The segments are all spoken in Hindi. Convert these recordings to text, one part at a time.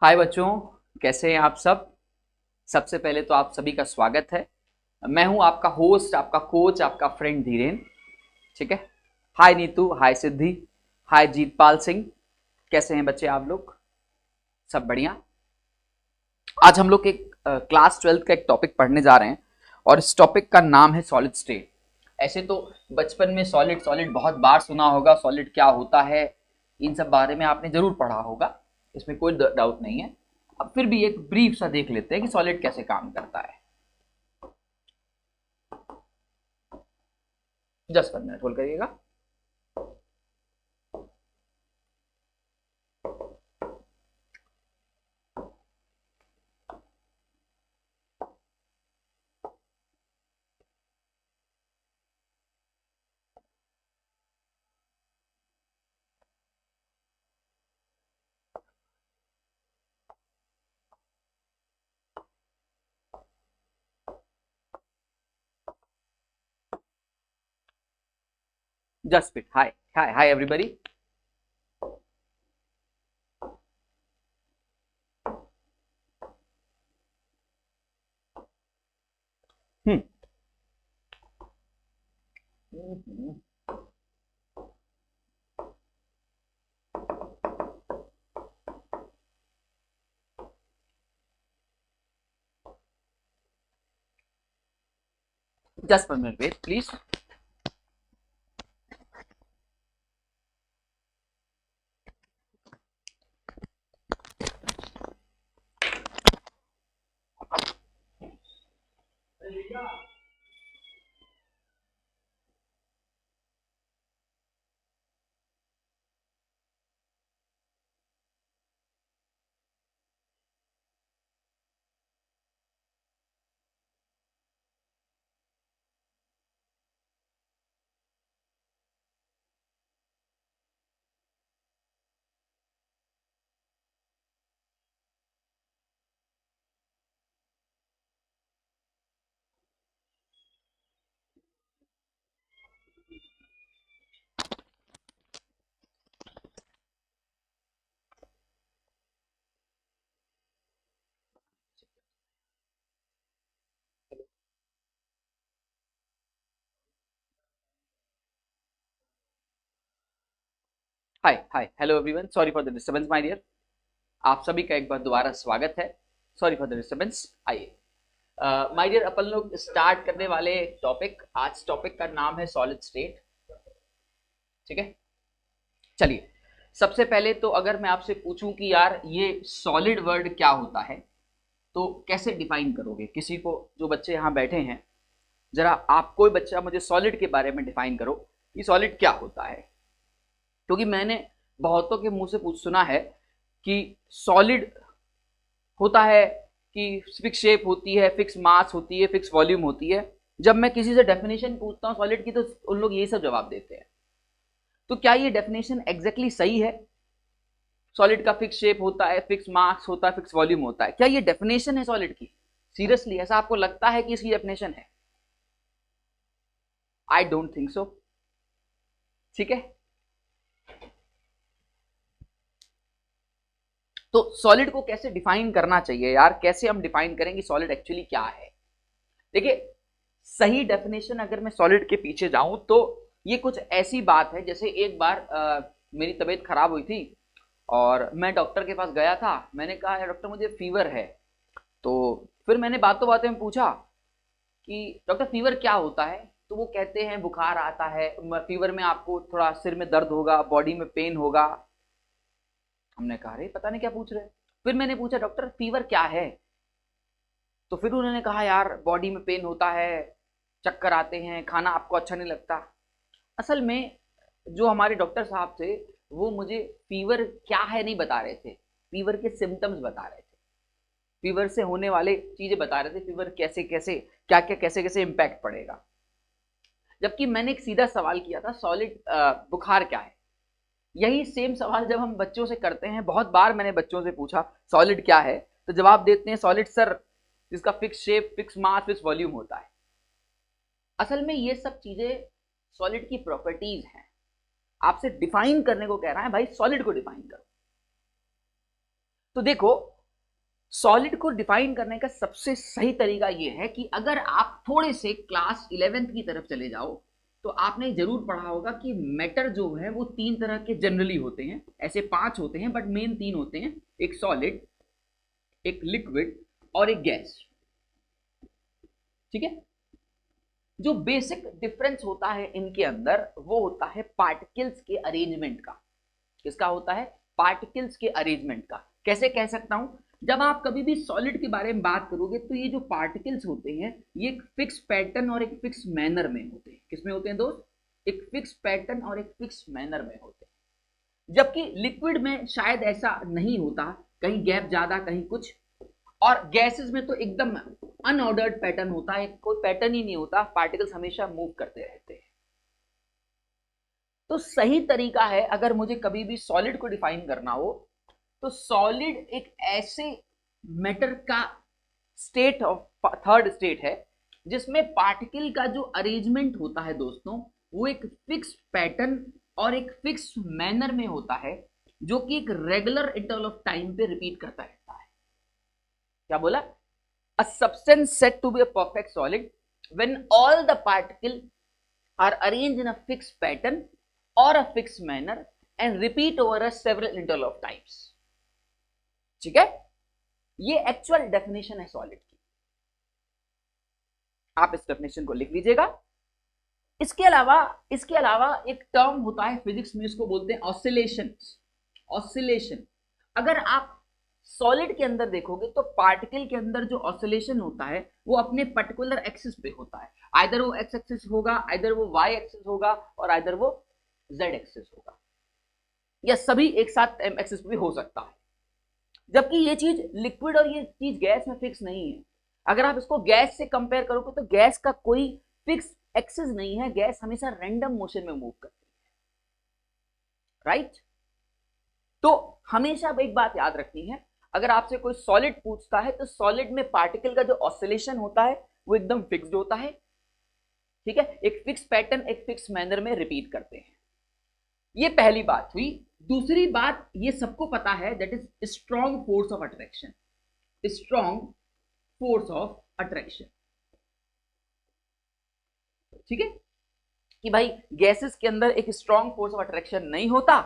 हाय बच्चों, कैसे हैं आप सब। सबसे पहले तो आप सभी का स्वागत है। मैं हूं आपका होस्ट, आपका कोच, आपका फ्रेंड धीरेन। ठीक है। हाय नीतू, हाय सिद्धि, हाय जीतपाल सिंह। कैसे हैं बच्चे आप लोग? सब बढ़िया। आज हम लोग एक क्लास 12th का एक टॉपिक पढ़ने जा रहे हैं और इस टॉपिक का नाम है सॉलिड स्टेट। ऐसे तो बचपन में सॉलिड सॉलिड बहुत बार सुना होगा, सॉलिड क्या होता है, इन सब बारे में आपने जरूर पढ़ा होगा, इसमें कोई डाउट नहीं है। अब फिर भी एक ब्रीफ सा देख लेते हैं कि सॉलिड कैसे काम करता है। जस्ट 1 मिनट होल्ड करिएगा। Just bit. Hi hi hi everybody. Hmm just 1 minute wait please. Hi hi hello everyone, sorry for the disturbance my dear. आप सभी का एक बार दोबारा स्वागत है। Sorry for the disturbance. आइए माय डियर, अपन लोग स्टार्ट करने वाले टॉपिक। आज टॉपिक का नाम है सॉलिड स्टेट। ठीक है, चलिए। सबसे पहले तो अगर मैं आपसे पूछूं कि यार ये सॉलिड वर्ड क्या होता है तो कैसे डिफाइन करोगे किसी को? जो बच्चे यहाँ बैठे हैं, जरा आप कोई बच्चा मुझे सॉलिड के बारे में डिफाइन करो कि सॉलिड क्या होता है। क्योंकि मैंने बहुतों के मुंह से पूछ सुना है कि सॉलिड होता है कि फिक्स शेप होती है, फिक्स मास होती है, फिक्स वॉल्यूम होती है। जब मैं किसी से डेफिनेशन पूछता हूँ सॉलिड की तो उन लोग यही सब जवाब देते हैं। तो क्या ये डेफिनेशन एग्जैक्टली सही है? सॉलिड का फिक्स शेप होता है, फिक्स मास होता है, फिक्स वॉल्यूम होता है, क्या ये डेफिनेशन है सॉलिड की? सीरियसली ऐसा आपको लगता है कि इसकी डेफिनेशन है? I don't think so. ठीक है, तो सॉलिड को कैसे डिफाइन करना चाहिए यार? कैसे हम डिफाइन करेंगे सॉलिड एक्चुअली क्या है? देखिए, सही डेफिनेशन अगर मैं सॉलिड के पीछे जाऊं तो ये कुछ ऐसी बात है जैसे एक बार मेरी तबीयत खराब हुई थी और मैं डॉक्टर के पास गया था। मैंने कहा यार डॉक्टर मुझे फीवर है। तो फिर मैंने बातों बातों में पूछा कि डॉक्टर फीवर क्या होता है? तो वो कहते हैं बुखार आता है, फीवर में आपको थोड़ा सिर में दर्द होगा, बॉडी में पेन होगा। हमने कहा अरे पता नहीं क्या पूछ रहे हैं। फिर मैंने पूछा डॉक्टर फीवर क्या है? तो फिर उन्होंने कहा यार बॉडी में पेन होता है, चक्कर आते हैं, खाना आपको अच्छा नहीं लगता। असल में जो हमारे डॉक्टर साहब थे वो मुझे फीवर क्या है नहीं बता रहे थे, फीवर के सिम्टम्स बता रहे थे, फीवर से होने वाले चीजें बता रहे थे, फीवर कैसे कैसे, क्या क्या, कैसे कैसे इम्पैक्ट पड़ेगा। जबकि मैंने एक सीधा सवाल किया था सॉलिड बुखार क्या है। यही सेम सवाल जब हम बच्चों से करते हैं, बहुत बार मैंने बच्चों से पूछा सॉलिड क्या है, तो जवाब देते हैं सॉलिड सर जिसका fix shape, fix mass, fix volume होता है। असल में ये सब चीजें सॉलिड की प्रॉपर्टीज हैं। आपसे डिफाइन करने को कह रहा है भाई, सॉलिड को डिफाइन करो। तो देखो, सॉलिड को डिफाइन करने का सबसे सही तरीका यह है कि अगर आप थोड़े से क्लास 11th की तरफ चले जाओ तो आपने जरूर पढ़ा होगा कि मैटर जो है वो तीन तरह के जनरली होते हैं, ऐसे पांच होते हैं बट मेन तीन होते हैं, एक सॉलिड, एक लिक्विड और एक गैस। ठीक है, जो बेसिक डिफरेंस होता है इनके अंदर वो होता है पार्टिकल्स के अरेंजमेंट का। किसका होता है? पार्टिकल्स के अरेंजमेंट का। कैसे कह सकता हूं, जब आप कभी भी सॉलिड के बारे में बात करोगे तो ये जो पार्टिकल्स होते हैं ये एक फिक्स पैटर्न और एक फिक्स मैनर में होते हैं। किसमें होते हैं दोस्त? एक फिक्स पैटर्न और एक फिक्स मैनर में होते हैं। जबकि लिक्विड में शायद ऐसा नहीं होता, कहीं गैप ज्यादा कहीं कुछ, और गैसेस में तो एकदम अनऑर्डर्ड पैटर्न होता है, कोई पैटर्न ही नहीं होता, पार्टिकल्स हमेशा मूव करते रहते हैं। तो सही तरीका है अगर मुझे कभी भी सॉलिड को डिफाइन करना हो तो सॉलिड एक ऐसे मैटर का स्टेट ऑफ थर्ड स्टेट है जिसमें पार्टिकल का जो अरेंजमेंट होता है दोस्तों वो एक फिक्स पैटर्न और एक फिक्स मैनर में होता है, जो कि एक रेगुलर इंटरवल ऑफ टाइम पे रिपीट करता रहता है। क्या बोला? A substance said to be a perfect solid when all the particles are arranged in a fixed pattern or a fixed manner and repeat over a several interval of times। ठीक है, ये एक्चुअल डेफिनेशन है सॉलिड की। आप इस डेफिनेशन को लिख लीजिएगा। इसके अलावा एक टर्म होता है फिजिक्स में, इसको बोलते हैं ऑसिलेशन। ऑसिलेशन, अगर आप सॉलिड के अंदर देखोगे तो पार्टिकल के अंदर जो ऑसिलेशन होता है वो अपने पर्टिकुलर एक्सिस पे होता है। आइदर वो एक्स एक्सिस होगा, आइदर वो वाई एक्सिस होगा और आइदर वो जेड एक्सिस होगा, या सभी एक साथ एम एक्सिस पे भी हो सकता है। जबकि ये चीज लिक्विड और ये चीज गैस में फिक्स नहीं है। अगर आप इसको गैस से कंपेयर करोगे तो गैस का कोई फिक्स एक्सिस नहीं है, गैस हमेशा रैंडम मोशन में मूव करती है। राइट? तो हमेशा एक बात याद रखनी है, अगर आपसे कोई सॉलिड पूछता है तो सॉलिड में पार्टिकल का जो ऑसिलेशन होता है वो एकदम फिक्स्ड होता है। ठीक है, एक फिक्स पैटर्न एक फिक्स मैनर में रिपीट करते हैं। ये पहली बात हुई। दूसरी बात ये सबको पता है, that is strong force of attraction. Strong force of attraction. ठीक है, कि भाई गैसेस के अंदर एक स्ट्रॉन्ग फोर्स ऑफ अट्रैक्शन नहीं होता।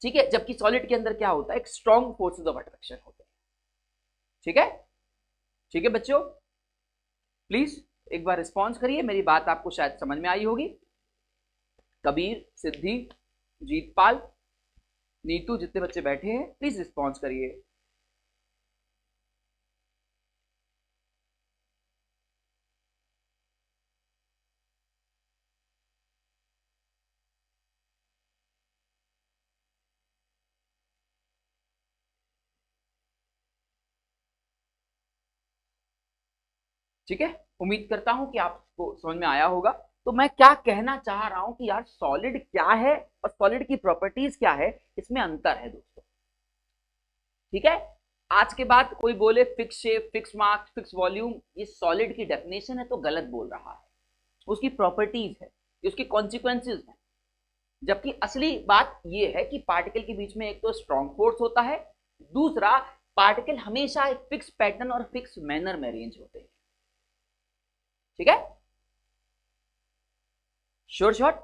ठीक है, जबकि सॉलिड के अंदर क्या होता है? एक स्ट्रॉन्ग फोर्सेस ऑफ अट्रैक्शन होते हैं। ठीक है, ठीक है बच्चों, प्लीज एक बार रिस्पॉन्स करिए, मेरी बात आपको शायद समझ में आई होगी। कबीर, सिद्धि, जीतपाल, नीतू, जितने बच्चे बैठे हैं प्लीज रिस्पॉन्स करिए। ठीक है, उम्मीद करता हूं कि आपको समझ में आया होगा। तो मैं क्या कहना चाह रहा हूं कि यार सॉलिड क्या है और सॉलिड की प्रॉपर्टीज क्या है, इसमें अंतर है दोस्तों। ठीक है, आज के बाद कोई बोले fix shape, fix mass, fix volume, ये सॉलिड की डेफिनेशन है तो गलत बोल रहा है। उसकी प्रॉपर्टीज है, उसकी कॉन्सिक्वेंसेज है। जबकि असली बात ये है कि पार्टिकल के बीच में एक तो स्ट्रॉन्ग फोर्स होता है, दूसरा पार्टिकल हमेशा एक फिक्स पैटर्न और फिक्स मैनर में अरेंज होते हैं। ठीक है, श्योर शॉट।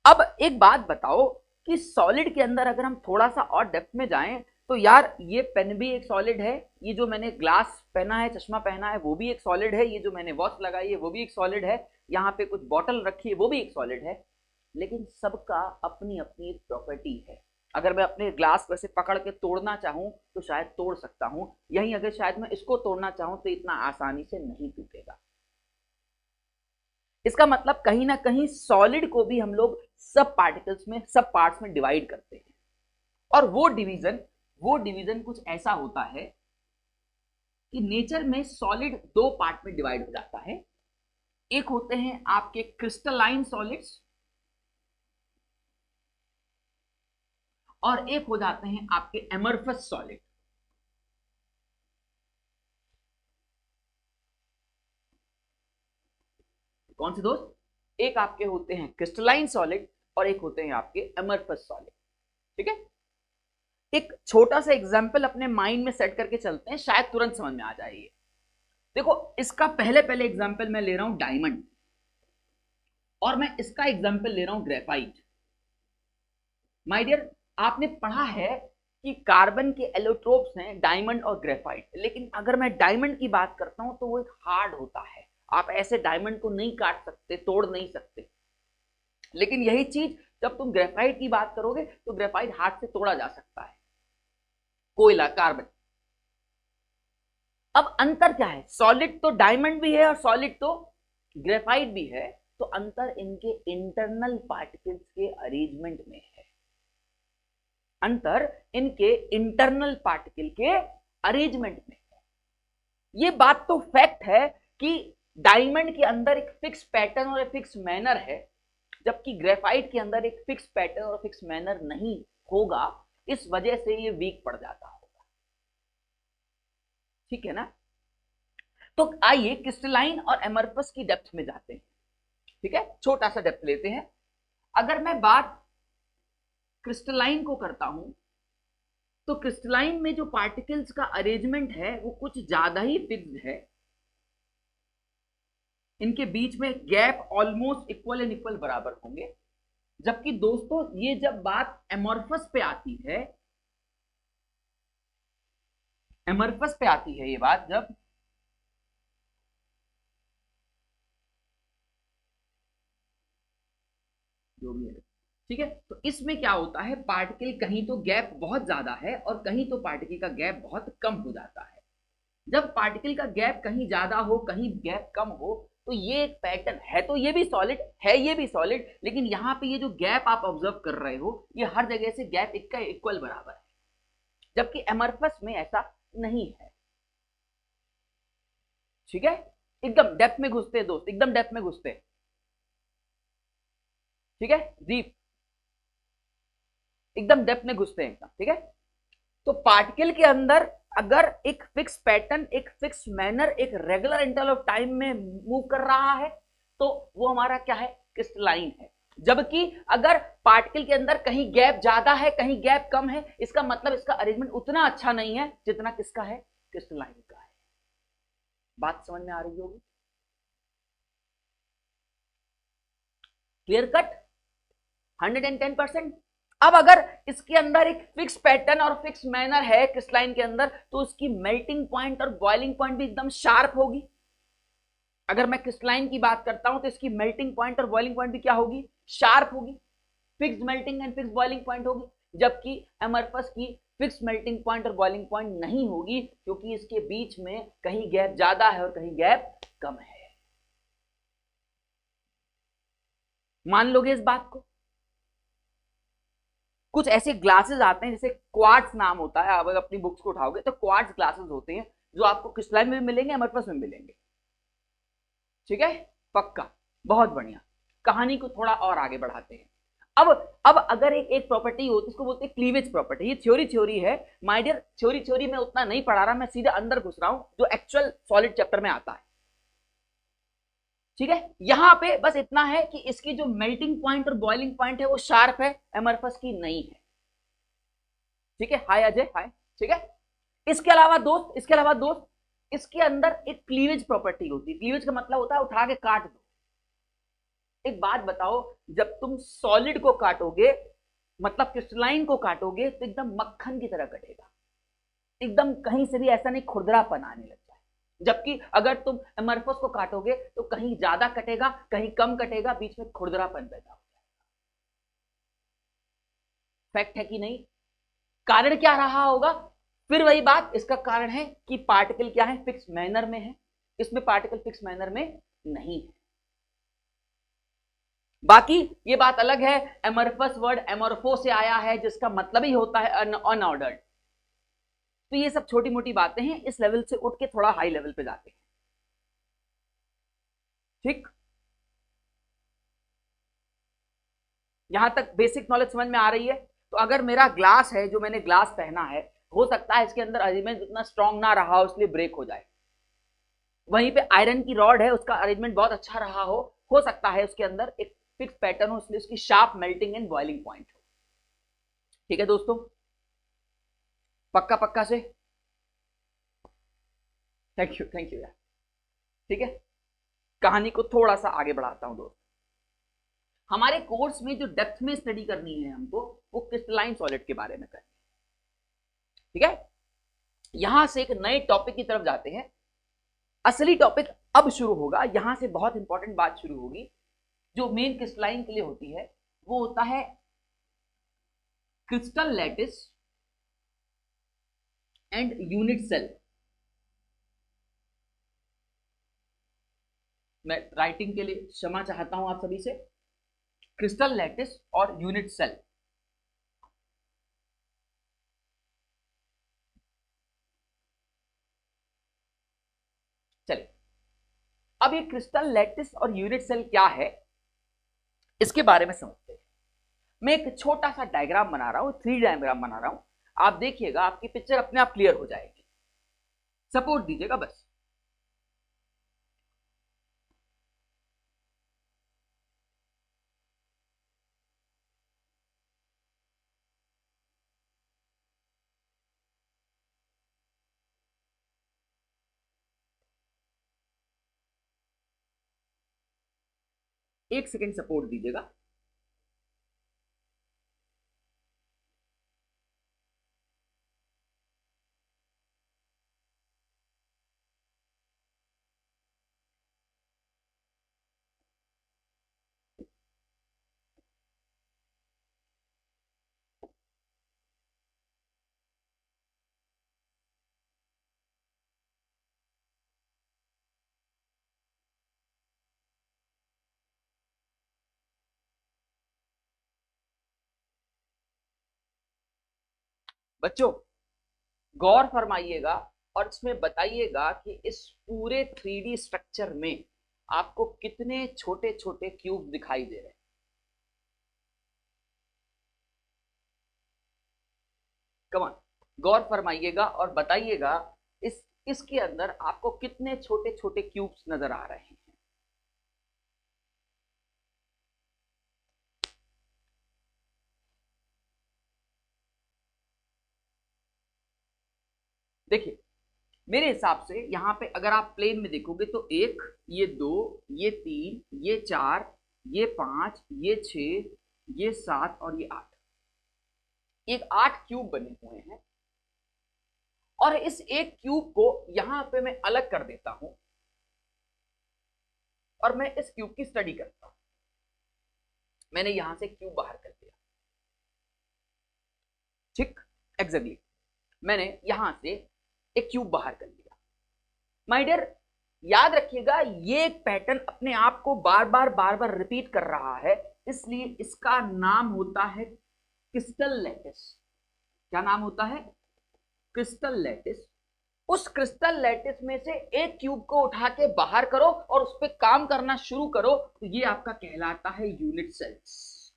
अब एक बात बताओ कि सॉलिड के अंदर अगर हम थोड़ा सा और डेप्थ में जाएं तो यार ये पेन भी एक सॉलिड है, ये जो मैंने ग्लास पहना है, चश्मा पहना है, वो भी एक सॉलिड है, ये जो मैंने वॉच लगाई है वो भी एक सॉलिड है, यहाँ पे कुछ बॉटल रखी है वो भी एक सॉलिड है। लेकिन सबका अपनी अपनी एक प्रॉपर्टी है। अगर मैं अपने ग्लास को ऐसे पकड़ के तोड़ना चाहूं तो शायद तोड़ सकता हूं, यहीं अगर शायद मैं इसको तोड़ना चाहूं तो इतना आसानी से नहीं टूटेगा। इसका मतलब कहीं ना कहीं सॉलिड को भी हम लोग सब पार्टिकल्स में, सब पार्ट्स में डिवाइड करते हैं। और वो डिवीजन कुछ ऐसा होता है कि नेचर में सॉलिड दो पार्ट में डिवाइड हो जाता है। एक होते हैं आपके क्रिस्टलाइन सॉलिड्स और एक हो जाते हैं आपके एमरफस सॉलिड। कौन से दोस्त? एक आपके होते हैं क्रिस्टलाइन सॉलिड और एक होते हैं आपके एमरफस सॉलिड। ठीक है, एक छोटा सा एग्जाम्पल अपने माइंड में सेट करके चलते हैं, शायद तुरंत समझ में आ जाएगी। देखो इसका पहले एग्जाम्पल मैं ले रहा हूं डायमंड, और मैं इसका एग्जाम्पल ले रहा हूं ग्रेफाइट। माय डियर, आपने पढ़ा है कि कार्बन के एलोट्रोप्स हैं डायमंड और ग्रेफाइट, लेकिन अगर मैं डायमंड की बात करता हूं तो वो एक हार्ड होता है, आप ऐसे डायमंड को नहीं काट सकते, तोड़ नहीं सकते। लेकिन यही चीज जब तुम ग्रेफाइट की बात करोगे तो ग्रेफाइट हाथ से तोड़ा जा सकता है, कोयला, कार्बन। अब अंतर क्या है? सॉलिड तो डायमंड भी है और सॉलिड तो ग्रेफाइट भी है, तो अंतर इनके इंटरनल पार्टिकल्स के अरेंजमेंट में है। अंतर इनके इंटरनल पार्टिकल के अरेंजमेंट में है। ये बात तो फैक्ट है कि डायमंड के अंदर एक फिक्स पैटर्न और एक फिक्स मैनर है, जबकि ग्रेफाइट के अंदर एक फिक्स पैटर्न और फिक्स मैनर नहीं होगा, इस वजह से ये वीक पड़ जाता होगा। ठीक है ना? तो आइए क्रिस्टलाइन और एमरफस की डेप्थ में जाते हैं। ठीक है, छोटा सा डेप्थ लेते हैं। अगर मैं बात क्रिस्टलाइन को करता हूं तो क्रिस्टलाइन में जो पार्टिकल्स का अरेंजमेंट है वो कुछ ज्यादा ही फिक्स्ड है। इनके बीच में gap almost equal and equal बराबर होंगे। जबकि दोस्तों ये जब बात एमॉर्फस पे आती है, एमॉर्फस पे आती है ये बात जब जो भी है, ठीक है, तो इसमें क्या होता है, पार्टिकल कहीं तो गैप बहुत ज्यादा है और कहीं तो पार्टिकल का गैप बहुत कम हो जाता है। जब पार्टिकल का गैप कहीं ज्यादा हो, कहीं गैप कम हो, तो ये एक पैटर्न है। तो ये भी सॉलिड है, ये भी सॉलिड, लेकिन यहां पे ये जो गैप आप ऑब्जर्व कर रहे हो, ये हर जगह से गैप इक्का इक्वल बराबर है, जबकि एमॉर्फस में ऐसा नहीं है। ठीक है, एकदम डेप्थ में घुसते हैं दोस्त, एकदम डेप्थ में घुसते हैं। ठीक है, डीप, एकदम डेप्थ में घुसते हैं एकदम। ठीक है, तो पार्टिकल के अंदर अगर एक फिक्स पैटर्न, एक फिक्स मैनर, एक रेगुलर इंटरवल ऑफ टाइम में मूव कर रहा है, तो वो हमारा क्या है, क्रिस्टलाइन है। जबकि अगर पार्टिकल के अंदर कहीं गैप ज्यादा है, कहीं गैप कम है, इसका मतलब इसका अरेंजमेंट उतना अच्छा नहीं है जितना किसका है, क्रिस्टलाइन का है। बात समझ में आ रही होगी? Clear cut? 110%। अब अगर इसके अंदर एक फिक्स पैटर्न और फिक्स मैनर है क्रिस्टलाइन के अंदर, तो उसकी मेल्टिंग पॉइंट और बॉइलिंग पॉइंट भी एकदम शार्प होगी। अगर मैं क्रिस्टलाइन की बात करता हूं तो इसकी मेल्टिंग पॉइंट और बॉइलिंग पॉइंट भी क्या होगी, शार्प होगी, fix melting and fix boiling point होगी। जबकि एमॉर्फस की फिक्स मेल्टिंग पॉइंट और बॉइलिंग पॉइंट नहीं होगी, क्योंकि इसके बीच में कहीं गैप ज्यादा है और कहीं गैप कम है। मान लोगे इस बात को? कुछ ऐसे ग्लासेस आते हैं, जैसे क्वार्ट्ज नाम होता है, आप अगर अपनी बुक्स को उठाओगे तो क्वार्ट्ज ग्लासेस होते हैं, जो आपको क्रिस्टलाइन में मिलेंगे, एमॉर्फस में मिलेंगे। ठीक है, पक्का, बहुत बढ़िया। कहानी को थोड़ा और आगे बढ़ाते हैं। अब अगर एक प्रॉपर्टी होती है, इसको बोलते हैं क्लीवेज प्रॉपर्टी। ये थ्योरी है माय डियर, थ्योरी मैं उतना नहीं पढ़ा रहा, मैं सीधे अंदर घुस रहा हूं, जो एक्चुअल सॉलिड चैप्टर में आता है। ठीक है, यहां पे बस इतना है कि इसकी जो मेल्टिंग पॉइंट और बॉइलिंग पॉइंट है वो शार्प है, एमॉर्फस की नहीं है। ठीक है, हाय अजय, हाय। ठीक है, इसके अलावा दोस्त इसके अंदर एक क्लीवेज प्रॉपर्टी होती है। क्लीवेज का मतलब होता है उठा के काट दो। एक बात बताओ, जब तुम सॉलिड को काटोगे, मतलब क्रिस्टलाइन को काटोगे, तो एकदम मक्खन की तरह कटेगा, एकदम कहीं से भी ऐसा नहीं खुरदरापन आने लगता है। जबकि अगर तुम एमॉर्फस को काटोगे तो कहीं ज्यादा कटेगा, कहीं कम कटेगा, बीच में खुरदरापन पैदा हो जाएगा। फैक्ट है कि नहीं? कारण क्या रहा होगा? फिर वही बात, इसका कारण है कि पार्टिकल क्या है, फिक्स मैनर में है, इसमें पार्टिकल फिक्स मैनर में नहीं है। बाकी ये बात अलग है, एमॉर्फस वर्ड एमॉर्फो से आया है, जिसका मतलब ही होता है अनऑर्डर्ड। तो ये सब छोटी मोटी बातें हैं, इस लेवल से उठ के थोड़ा हाई लेवल पे जाते हैं। ठीक, यहां तक बेसिक नॉलेज समझ में आ रही है? तो अगर मेरा ग्लास है, जो मैंने ग्लास पहना है, हो सकता है इसके अंदर अरेंजमेंट उतना स्ट्रांग ना रहा हो, इसलिए ब्रेक हो जाए। वहीं पे आयरन की रॉड है, उसका अरेंजमेंट बहुत अच्छा रहा हो सकता है उसके अंदर एक फिक्स पैटर्न हो, इसलिए उसकी sharp melting and boiling point हो। ठीक है दोस्तों, पक्का पक्का से? थैंक यू यार। ठीक है, कहानी को थोड़ा सा आगे बढ़ाता हूं दोस्त। हमारे कोर्स में जो डेप्थ में स्टडी करनी है हमको, वो क्रिस्टलाइन सॉलिड के बारे में करनी है। ठीक है, यहां से एक नए टॉपिक की तरफ जाते हैं। असली टॉपिक अब शुरू होगा, यहां से बहुत इंपॉर्टेंट बात शुरू होगी जो मेन क्रिस्टलाइन के लिए होती है। वो होता है crystal lattice and unit cell. मैं राइटिंग के लिए क्षमा चाहता हूं आप सभी से। क्रिस्टल लैटिस और यूनिट सेल। चलिए, अब ये क्रिस्टल लैटिस और यूनिट सेल क्या है इसके बारे में समझते हैं। मैं एक छोटा सा डायग्राम बना रहा हूं, 3 डायग्राम बना रहा हूं। आप देखिएगा, आपकी पिक्चर अपने आप क्लियर हो जाएगी। सपोर्ट दीजिएगा बस। एक सेकेंड सपोर्ट दीजिएगा। बच्चों, गौर फरमाइएगा और इसमें बताइएगा कि इस पूरे 3D स्ट्रक्चर में आपको कितने छोटे छोटे क्यूब दिखाई दे रहे हैं। कमान, गौर फरमाइएगा और बताइएगा इसके अंदर आपको कितने छोटे छोटे क्यूब्स नजर आ रहे हैं। देखिए, मेरे हिसाब से यहां पे अगर आप प्लेन में देखोगे तो एक, ये दो, ये तीन, ये चार, ये पांच, ये छह, ये सात और ये आठ। एक 8 क्यूब बने हुए हैं। और इस एक क्यूब को यहां पे मैं अलग कर देता हूं और मैं इस क्यूब की स्टडी करता हूं। मैंने यहां से क्यूब बाहर कर दिया। ठीक, एग्जैक्टली मैंने यहां से एक क्यूब बाहर कर दिया। माय डियर, याद रखिएगा, ये एक पैटर्न अपने आप को बार बार रिपीट कर रहा है, इसलिए इसका नाम होता है क्रिस्टल लैटिस। क्या नाम होता है? Crystal lattice. उस क्रिस्टल लैटिस में से एक क्यूब को उठा के बाहर करो और उस पर काम करना शुरू करो, तो ये आपका कहलाता है यूनिट सेल्स।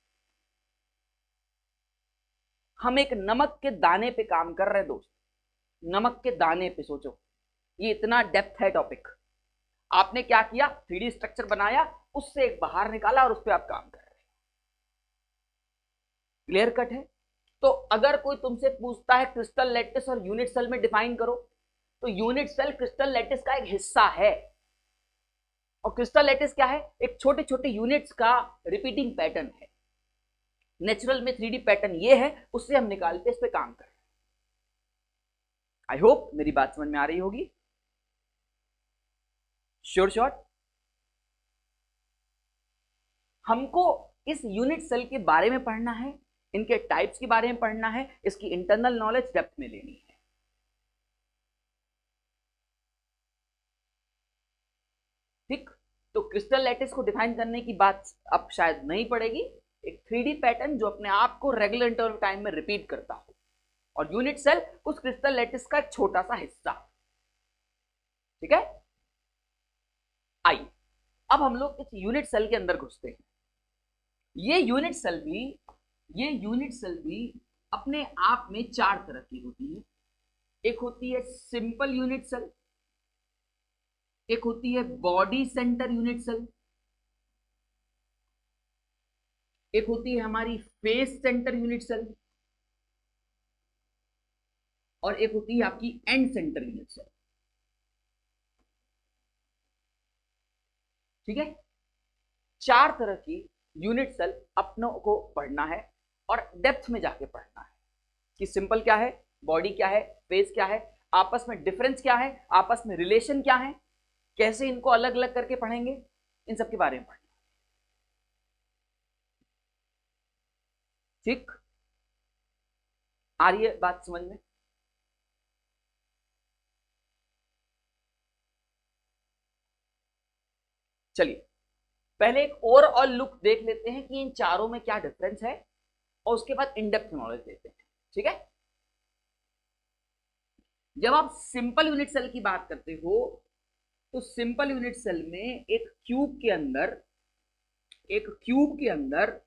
हम एक नमक के दाने पे काम कर रहे हैं दोस्त। नमक के दाने पे सोचो, ये इतना डेप्थ है टॉपिक। आपने क्या किया? 3D स्ट्रक्चर बनाया, उससे एक बाहर निकाला और उस पर आप काम कर रहे हैं। क्लियर कट है? तो अगर कोई तुमसे पूछता है क्रिस्टल लैटिस और यूनिट सेल में डिफाइन करो, तो यूनिट सेल क्रिस्टल लैटिस का एक हिस्सा है। और क्रिस्टल लैटिस क्या है? एक छोटे छोटे यूनिट्स का रिपीटिंग पैटर्न है। नेचुरल में 3D पैटर्न ये है, उससे हम निकाल के इस पे काम कर रहे हैं। आई होप मेरी बात समझ में आ रही होगी। Sure shot. हमको इस यूनिट सेल के बारे में पढ़ना है, इनके टाइप्स के बारे में पढ़ना है, इसकी इंटरनल नॉलेज डेप्थ में लेनी है। ठीक, तो क्रिस्टल लैटिस को डिफाइन करने की बात अब शायद नहीं पड़ेगी। एक 3D पैटर्न जो अपने आप को रेगुलर इंटरवल टाइम में रिपीट करता हो, और यूनिट सेल उस क्रिस्टल लैटिस का एक छोटा सा हिस्सा। ठीक है, आइए अब हम लोग इस यूनिट सेल के अंदर घुसते हैं। ये यूनिट सेल भी अपने आप में 4 तरह की होती है। एक होती है सिंपल यूनिट सेल, एक होती है बॉडी सेंटर यूनिट सेल, एक होती है हमारी फेस सेंटर यूनिट सेल, और एक होती है आपकी एंड सेंटर यूनिट सेल। ठीक है, 4 तरह की यूनिट सेल अपनों को पढ़ना है और डेप्थ में जाके पढ़ना है कि सिंपल क्या है, बॉडी क्या है, फेस क्या है, आपस में डिफरेंस क्या है, आपस में रिलेशन क्या है, कैसे इनको अलग अलग करके पढ़ेंगे, इन सब के बारे में पढ़ना। ठीक, आ रही है बात समझ में? चलिए पहले एक ओवरऑल लुक देख लेते हैं कि इन चारों में क्या डिफरेंस है और उसके बाद इन डेप्थ नॉलेज देते हैं। ठीक है, जब आप सिंपल यूनिट सेल की बात करते हो तो सिंपल यूनिट सेल में एक क्यूब के अंदर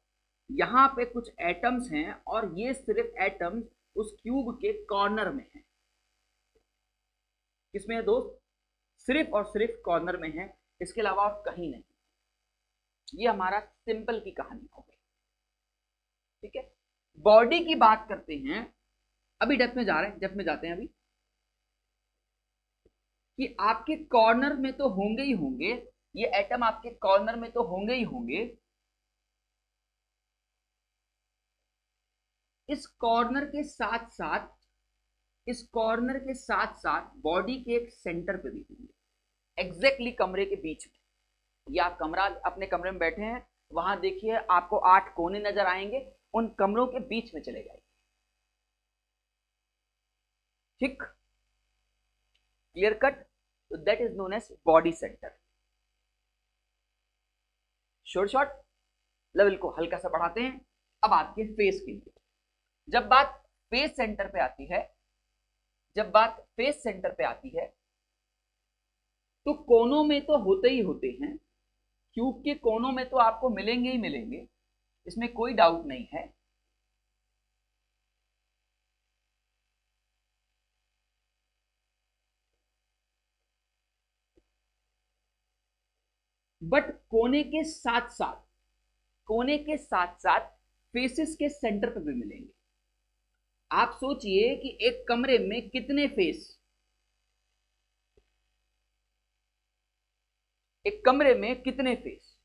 यहां पे कुछ एटम्स हैं और ये सिर्फ एटम्स उस क्यूब के कॉर्नर में है। किसमें है दोस्त? सिर्फ और सिर्फ कॉर्नर में है, इसके अलावा और कहीं नहीं। ये हमारा सिंपल की कहानी हो गई। ठीक है, बॉडी की बात करते हैं, अभी डेप्थ में जा रहे हैं, डेप्थ में जाते हैं अभी, कि आपके कॉर्नर में तो होंगे ही होंगे, ये एटम आपके कॉर्नर में तो होंगे ही होंगे, इस कॉर्नर के साथ साथ बॉडी के एक सेंटर पे भी होंगे, एग्जैक्टली कमरे के बीच में। या आप कमरा, अपने कमरे में बैठे हैं, वहां देखिए आपको 8 कोने नजर आएंगे, उन कमरों के बीच में चले जाइए। ठीक, क्लियर कट? तो that is known as body centre. Short level को हल्का सा बढ़ाते हैं, अब आती है फेस के लिए। जब बात फेस सेंटर पे आती है, तो कोनों में तो होते ही होते हैं, क्यूब के कोनों में तो आपको मिलेंगे ही मिलेंगे, इसमें कोई डाउट नहीं है। बट कोने के साथ साथ फेसेस के सेंटर पे भी मिलेंगे। आप सोचिए कि एक कमरे में कितने फेस,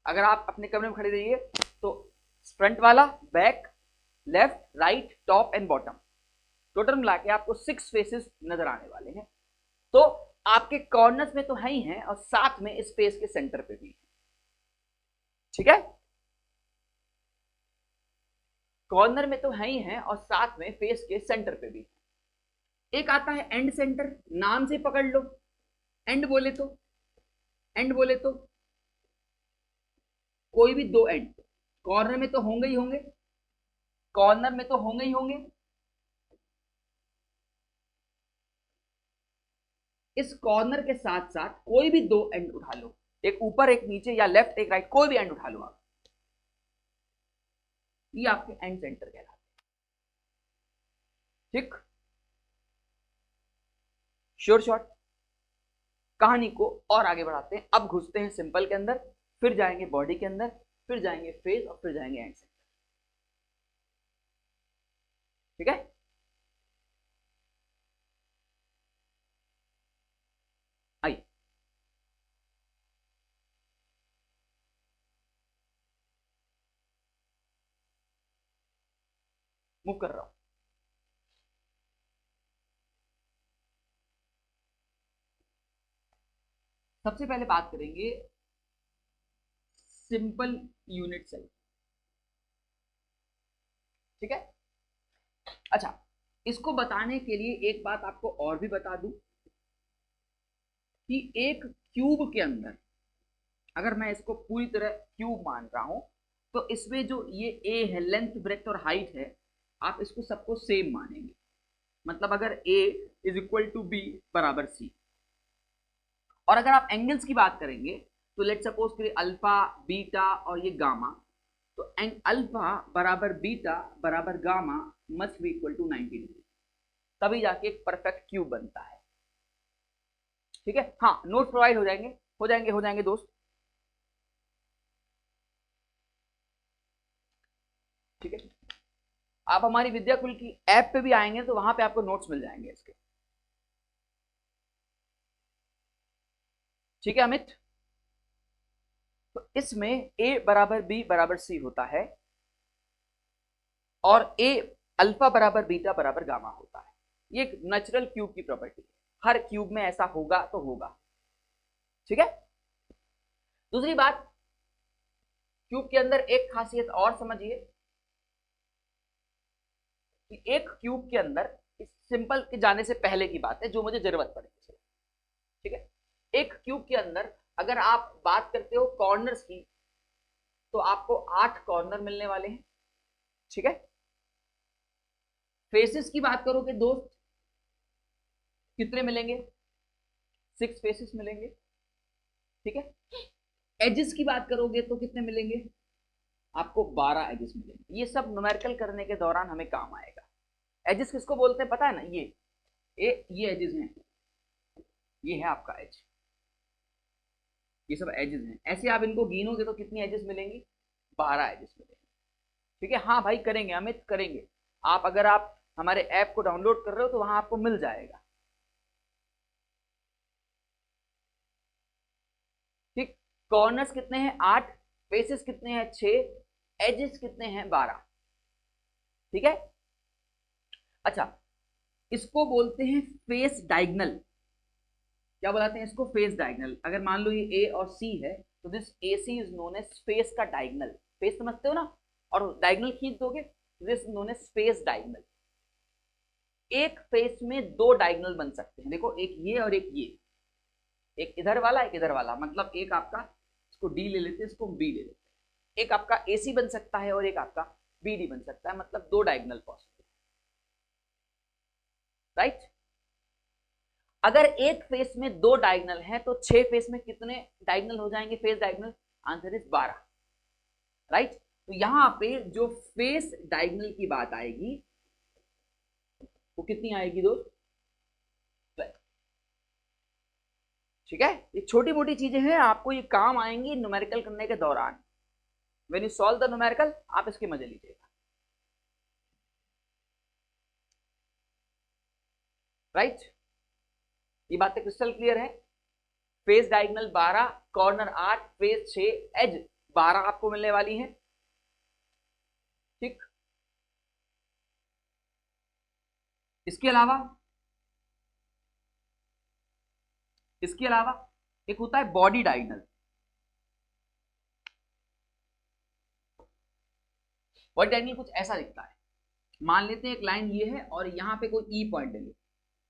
अगर आप अपने कमरे में खड़े रहिए तो फ्रंट वाला, back, left, right, top and bottom, total मिला के आपको 6 फेसेस नजर आने वाले हैं। तो आपके कॉर्नर्स में तो है ही है और साथ में इस फेस के सेंटर पे भी है। ठीक है, कॉर्नर में तो है ही है और साथ में फेस के सेंटर पे भी। एक आता है एंड सेंटर, नाम से पकड़ लो, एंड बोले तो कोई भी 2 एंड कॉर्नर में तो होंगे ही होंगे, इस कॉर्नर के साथ साथ कोई भी 2 एंड उठा लो, एक ऊपर एक नीचे या लेफ्ट एक राइट, कोई भी एंड उठा लो आप, ये आपके एंड सेंटर कहलाते हैं। ठीक, शॉर्ट कहानी को और आगे बढ़ाते हैं, अब घुसते हैं सिंपल के अंदर, फिर जाएंगे बॉडी के अंदर, फिर जाएंगे फेस और फिर जाएंगे एंड सेंटर। ठीक है, आइए मूव कर रहा हूं। सबसे पहले बात करेंगे सिंपल यूनिट सेल। ठीक है, अच्छा, इसको बताने के लिए एक बात आपको और भी बता दूं कि एक क्यूब के अंदर, अगर मैं इसको पूरी तरह क्यूब मान रहा हूं, तो इसमें जो ये ए है, लेंथ ब्रेथ और हाइट है, आप इसको सबको सेम मानेंगे। मतलब अगर ए इज इक्वल टू बी बराबर सी, और अगर आप एंगल्स की बात करेंगे तो लेट सपोज करिए अल्फा, बीटा और ये गामा, तो अल्फा बराबर बीटा बराबर gamma must be equal to 90 degree, तभी जाके एक परफेक्ट क्यूब बनता है। ठीक है, हाँ, नोट प्रोवाइड हो जाएंगे दोस्त। ठीक है, आप हमारी विद्या कुल की ऐप पे भी आएंगे तो वहां पे आपको नोट्स मिल जाएंगे इसके। ठीक है अमित। तो इसमें a बराबर b बराबर c होता है और a अल्फा बराबर बीटा बराबर गामा होता है। ये एक नेचुरल क्यूब की प्रॉपर्टी है, हर क्यूब में ऐसा होगा तो होगा। ठीक है। दूसरी बात, क्यूब के अंदर एक खासियत और समझिए कि एक क्यूब के अंदर, इस सिंपल के जाने से पहले की बात है जो मुझे जरूरत पड़ेगी। ठीक है। एक क्यूब के अंदर अगर आप बात करते हो कॉर्नर्स की तो आपको 8 कॉर्नर मिलने वाले हैं। ठीक है। फेसेस की बात करोगे दोस्त, कितने मिलेंगे? 6 फेसेस मिलेंगे। ठीक है। एजेस की बात करोगे तो कितने मिलेंगे? आपको 12 एजेस मिलेंगे। ये सब न्यूमेरिकल करने के दौरान हमें काम आएगा। एजेस किसको बोलते हैं पता है ना? ये एजेस हैं, ये है आपका एज, ये सब एजेस हैं। ऐसे आप इनको गिनोगे तो कितनी एजेस मिलेंगी? 12 एजेस मिलेंगी। ठीक है। हाँ भाई करेंगे अमित, करेंगे। आप अगर आप हमारे ऐप को डाउनलोड कर रहे हो तो वहां आपको मिल जाएगा। ठीक। कॉर्नर्स कितने हैं? 8। फेसेस कितने हैं? 6। एजेस कितने हैं? 12। ठीक है। अच्छा, इसको बोलते हैं फेस डायगनल। क्या बुलाते हैं इसको? Face diagonal. अगर मान लो ये ए और सी है तो this A C is known as face का डायगनल। फेस समझते हो ना? और डायगनल खींच दोगे, this known as face diagonal. एक फेस में 2 डायगनल बन सकते हैं। देखो, एक ये और एक ये, एक इधर वाला एक इधर वाला। मतलब एक आपका, इसको डी ले लेते हैं, इसको बी ले लेते हैं। एक आपका ए सी बन सकता है और एक आपका बी डी बन सकता है। मतलब 2 डायगनल पॉसिबल। राइट। अगर एक फेस में 2 डायगनल है तो 6 फेस में कितने डायगनल हो जाएंगे? Face diagonal. Answer is 12। Right. तो यहां पे जो फेस डायगनल की बात आएगी वो कितनी आएगी दोस्त? 12। ठीक है। ये छोटी मोटी चीजें हैं, आपको ये काम आएंगी न्यूमेरिकल करने के दौरान। When you solve the numerical आप इसके मजे लीजिएगा। राइट। ये बातें क्रिस्टल क्लियर है। Face diagonal 12, corner 8, face 6, edge 12 आपको मिलने वाली है। ठीक। इसके अलावा एक होता है बॉडी डायगनल। बॉडी डायगनल कुछ ऐसा दिखता है। मान लेते हैं एक लाइन ये है और यहां पे कोई ई पॉइंट ले लो,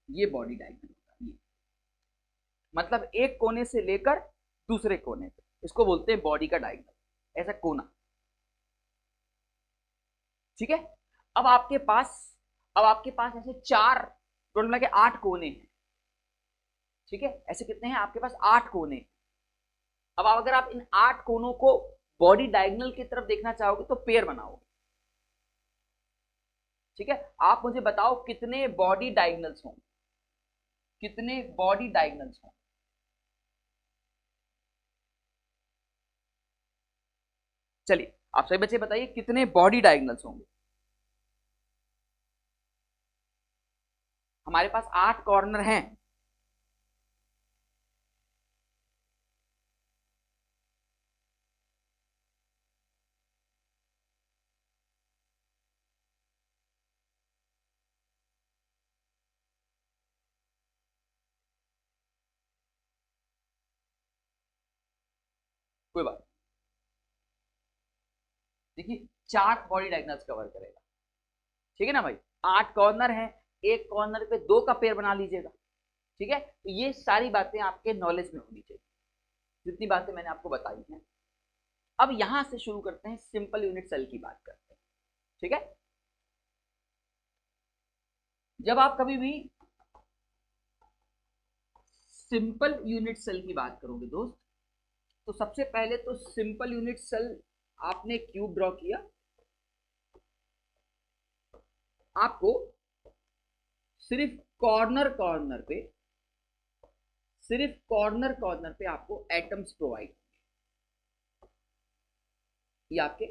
ये बॉडी डायगनल होता है। ये मतलब एक कोने से लेकर दूसरे कोने पे, इसको बोलते हैं बॉडी का डायगनल, ऐसा कोना। ठीक है। अब आपके पास ऐसे 4, टोटल मिला के 8 कोने हैं। ठीक है। ऐसे कितने हैं आपके पास? 8 कोने। अब अगर आप इन 8 कोनों को बॉडी डायगनल की तरफ देखना चाहोगे तो पेयर बनाओगे। ठीक है। आप मुझे बताओ कितने बॉडी डायगनल्स होंगे? कितने बॉडी डायगनल्स होंगे? चलिए आप सभी बच्चे बताइए कितने बॉडी डायगनल्स होंगे? हमारे पास 8 कॉर्नर हैं। कोई बात, देखिए 4 बॉडी डायगनल्स कवर करेगा। ठीक है ना भाई? 8 कॉर्नर हैं, एक कॉर्नर पे 2 का पेयर बना लीजिएगा। ठीक है। तो ये सारी बातें आपके नॉलेज में होनी चाहिए, जितनी बातें मैंने आपको बताई हैं। अब यहां से शुरू करते हैं, सिंपल यूनिट सेल की बात करते हैं। ठीक है। जब आप कभी भी सिंपल यूनिट सेल की बात करोगे दोस्त, तो सबसे पहले तो सिंपल यूनिट सेल, आपने क्यूब ड्रॉ किया, आपको सिर्फ कॉर्नर कॉर्नर पे आपको एटम्स प्रोवाइड, ये आपके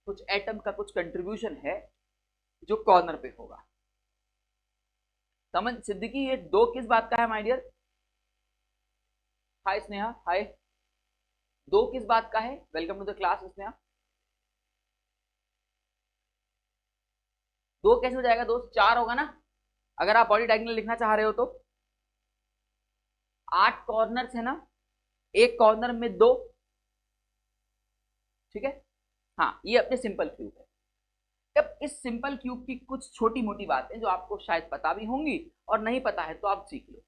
कुछ एटम का कुछ कंट्रीब्यूशन है जो कॉर्नर पे होगा। समझ सिद्दीकी, ये 2 किस बात का है my dear? Hi Sneha, hi. दो किस बात का है? Welcome to the class Sneha. दो कैसे हो जाएगा दोस्त? चार होगा ना, अगर आप बॉडी डायगोनल लिखना चाह रहे हो तो। 8 कॉर्नर्स है ना, एक कॉर्नर में दो, ठीक है। हाँ, ये अपने सिंपल क्यूब है। अब इस सिंपल क्यूब की कुछ छोटी मोटी बातें जो आपको शायद पता भी होंगी और नहीं पता है तो आप सीख लो।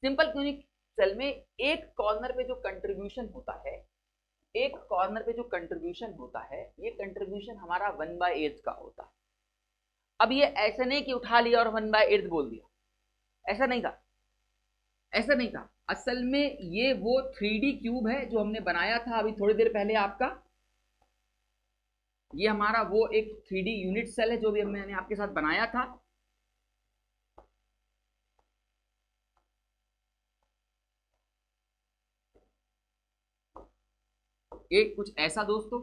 सिंपल क्यूबिक सेल में एक कॉर्नर पे जो कंट्रीब्यूशन होता है, एक कॉर्नर पे जो कंट्रीब्यूशन होता है, ये कंट्रीब्यूशन हमारा 1/8 का होता है। अब ये ऐसे नहीं कि उठा लिया और 1/8 बोल दिया, ऐसा नहीं था, ऐसा नहीं था। असल में ये वो 3D क्यूब है जो हमने बनाया था अभी थोड़ी देर पहले आपका। ये हमारा वो एक 3D यूनिट सेल है जो भी मैंने आपके साथ बनाया था। ये कुछ ऐसा दोस्तों,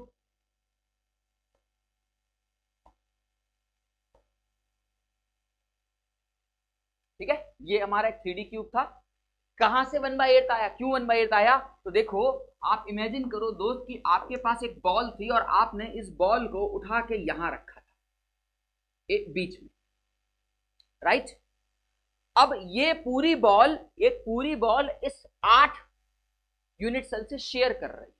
ठीक है। ये हमारा एक 3D क्यूब था। कहां से 1/8 आया, क्यों 1/8 आया? तो देखो, आप इमेजिन करो दोस्त कि आपके पास एक बॉल थी और आपने इस बॉल को उठा के यहां रखा था, एक बीच में, राइट। अब ये पूरी बॉल, एक पूरी बॉल इस 8 यूनिट सेल से शेयर कर रही है।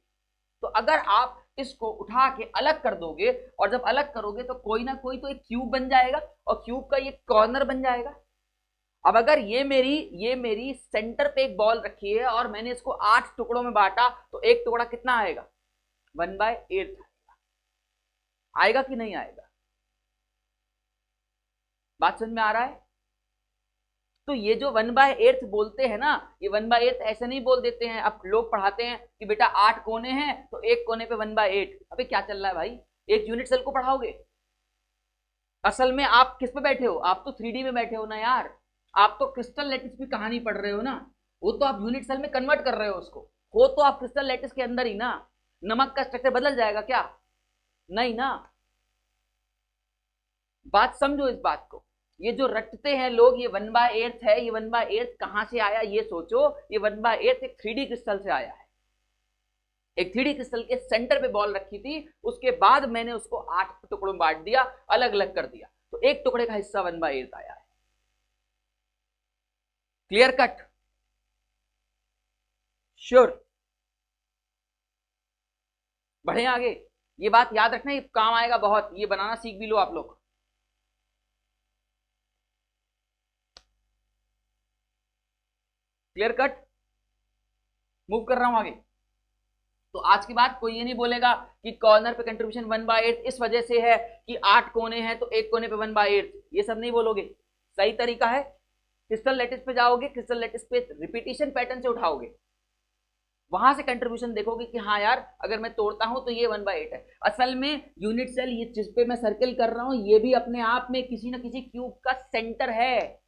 तो अगर आप इसको उठा के अलग कर दोगे, और जब अलग करोगे तो कोई ना कोई तो एक क्यूब बन जाएगा और क्यूब का ये कॉर्नर बन जाएगा। अब अगर ये मेरी सेंटर पे एक बॉल रखी है और मैंने इसको 8 टुकड़ों में बांटा, तो एक टुकड़ा कितना आएगा? 1/8 आएगा कि नहीं आएगा? बात समझ में आ रहा है? तो ये जो 1/8 बोलते हैं ना, ये 1/8 ऐसे नहीं बोल देते हैं। अब लोग पढ़ाते हैं कि बेटा 8 कोने हैं तो एक कोने पे 1/8। अबे क्या चल रहा है भाई? एक यूनिट सेल को पढ़ाओगे? असल में आप किस पे बैठे हो? आप तो 3D में बैठे हो ना यार। आप तो क्रिस्टल लैटिस की कहानी पढ़ रहे हो ना। वो तो आप यूनिट सेल में कन्वर्ट कर रहे हो उसको। हो तो आप क्रिस्टल लैटिस के अंदर ही ना। नमक का स्ट्रक्चर बदल जाएगा क्या? नहीं ना। बात समझो इस बात को। ये जो रटते हैं लोग, ये 1/8 है, ये 1/8 कहां से आया ये सोचो। ये 1/8 एक 3D क्रिस्टल से आया है। एक 3D क्रिस्टल के सेंटर पे बॉल रखी थी, उसके बाद मैंने उसको 8 टुकड़ों में बांट दिया, अलग अलग कर दिया, तो एक टुकड़े का हिस्सा 1/8 आया है। Clear cut? श्योर? बढ़े आगे। ये बात याद रखना, ये काम आएगा बहुत, ये बनाना सीख भी लो आप लोग। Clear cut? मूव कर रहा हूं आगे। तो आज के बाद कोई ये नहीं बोलेगा कि कॉर्नर पे कंट्रीब्यूशन 1/8 इस वजह से है कि 8 कोने हैं तो एक कोने पे 1/8, ये सब नहीं बोलोगे। सही तरीका है, क्रिस्टल लैटिस पे जाओगे, क्रिस्टल लैटिस पे रिपीटिशन पैटर्न से उठाओगे, वहां से कंट्रीब्यूशन देखोगे कि हाँ यार, अगर मैं तोड़ता हूं तो ये 1/8 है। असल में यूनिट सेल, ये जिस पे मैं सर्कल कर रहा हूं, ये भी अपने आप में किसी ना किसी क्यूब का सेंटर है।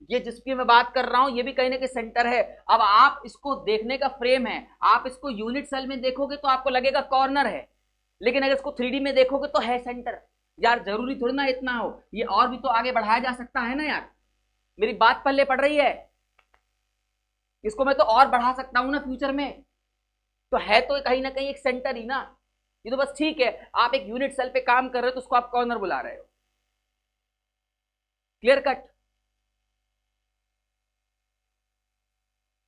ये जिसकी मैं बात कर रहा हूं, ये भी कहीं ना कहीं सेंटर है। अब आप इसको देखने का फ्रेम है, आप इसको यूनिट सेल में देखोगे तो आपको लगेगा कॉर्नर है, लेकिन अगर इसको 3D में देखोगे तो है सेंटर। यार जरूरी थोड़ी ना इतना हो, ये और भी तो आगे बढ़ाया जा सकता है ना यार। मेरी बात पल्ले पड़ रही है? इसको मैं तो और बढ़ा सकता हूं ना फ्यूचर में। तो है तो कहीं ना कहीं एक सेंटर ही ना। ये तो बस ठीक है, आप एक यूनिट सेल पे काम कर रहे हो तो उसको आप कॉर्नर बुला रहे हो। Clear cut?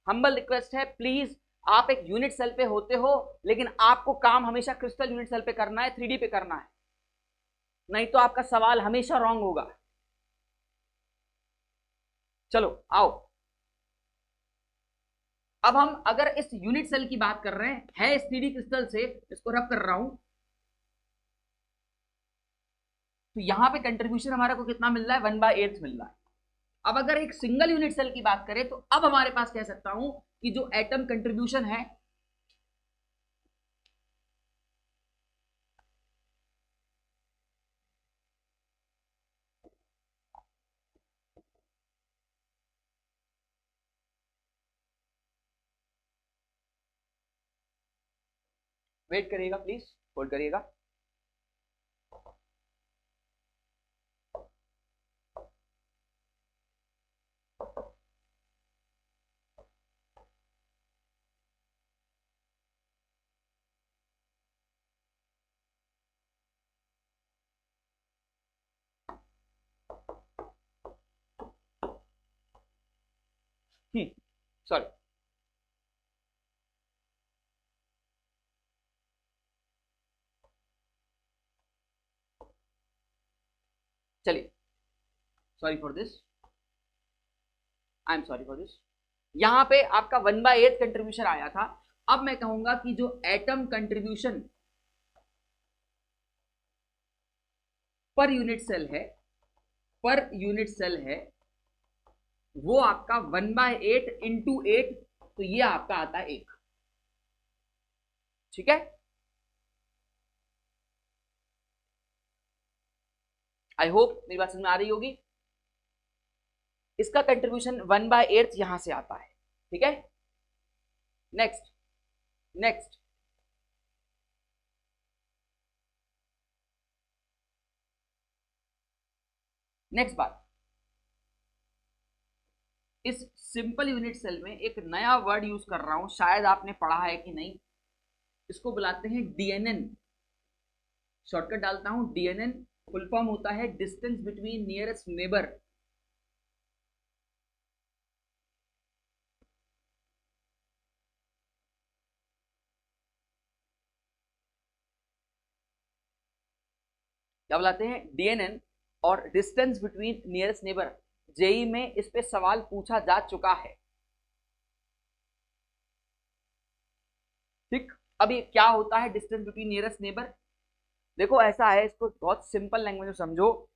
हम्बल रिक्वेस्ट है, प्लीज। आप एक यूनिट सेल पे होते हो, लेकिन आपको काम हमेशा क्रिस्टल यूनिट सेल पे करना है, 3D पे करना है, नहीं तो आपका सवाल हमेशा रॉन्ग होगा। चलो आओ। अब हम अगर इस यूनिट सेल की बात कर रहे हैं, है इस 3D क्रिस्टल से, इसको रब कर रहा हूं, तो यहां पे कंट्रीब्यूशन हमारा को कितना मिल रहा है? 1/8 मिल रहा है। अब अगर एक सिंगल यूनिट सेल की बात करें, तो अब हमारे पास कह सकता हूं कि जो एटम कंट्रीब्यूशन है, वेट करिएगा प्लीज, होल्ड करिएगा। सॉरी, चलिए, sorry for this, I am sorry for this. यहां पे आपका 1/8 कंट्रीब्यूशन आया था। अब मैं कहूंगा कि जो atom contribution per unit cell है, पर यूनिट सेल है, वो आपका 1/8 इंटू 8, तो ये आपका आता है 1। ठीक है, आई होप मेरी बात समझ में आ रही होगी। इसका कंट्रीब्यूशन 1/8 यहां से आता है। ठीक है, नेक्स्ट नेक्स्ट, नेक्स्ट बात, इस सिंपल यूनिट सेल में एक नया वर्ड यूज कर रहा हूं, शायद आपने पढ़ा है कि नहीं। इसको बुलाते हैं डीएनएन। शॉर्टकट डालता हूं, डीएनएन फुल फॉर्म होता है डिस्टेंस बिटवीन नियरेस्ट नेबर। क्या बुलाते हैं? डीएनएन और distance between nearest neighbour. JEE में इस पे सवाल पूछा जा चुका है। ठीक, अभी क्या होता है डिस्टेंस बिटवीन नियरेस्ट नेबर? देखो ऐसा है, इसको बहुत सिंपल लैंग्वेज में समझो।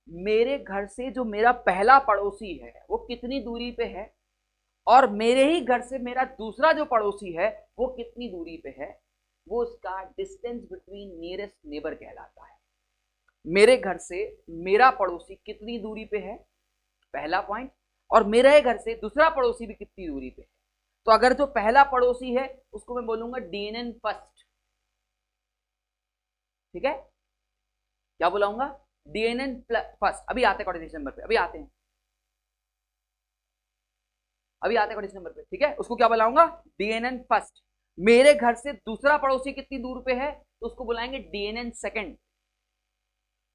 मेरे घर से जो मेरा पहला पड़ोसी है वो कितनी दूरी पे है, और मेरे ही घर से मेरा दूसरा जो पड़ोसी है वो कितनी दूरी पे है, वो उसका डिस्टेंस बिटवीन नियरेस्ट नेबर कहलाता है। मेरे घर से मेरा पड़ोसी कितनी दूरी पे है, पहला पॉइंट, और मेरे घर से दूसरा पड़ोसी भी कितनी दूरी पे है। तो अगर जो पहला पड़ोसी है उसको मैं बोलूंगा डीएनएन फर्स्ट। ठीक है, क्या बुलाऊंगा? DNN first. अभी आते हैं कोऑर्डिनेशन नंबर पे, अभी आते हैं कोऑर्डिनेशन नंबर पे। ठीक है, उसको क्या बुलाऊंगा? DNN first. मेरे घर से दूसरा पड़ोसी कितनी दूर पे है, तो उसको बुलाएंगे डीएनएन सेकंड।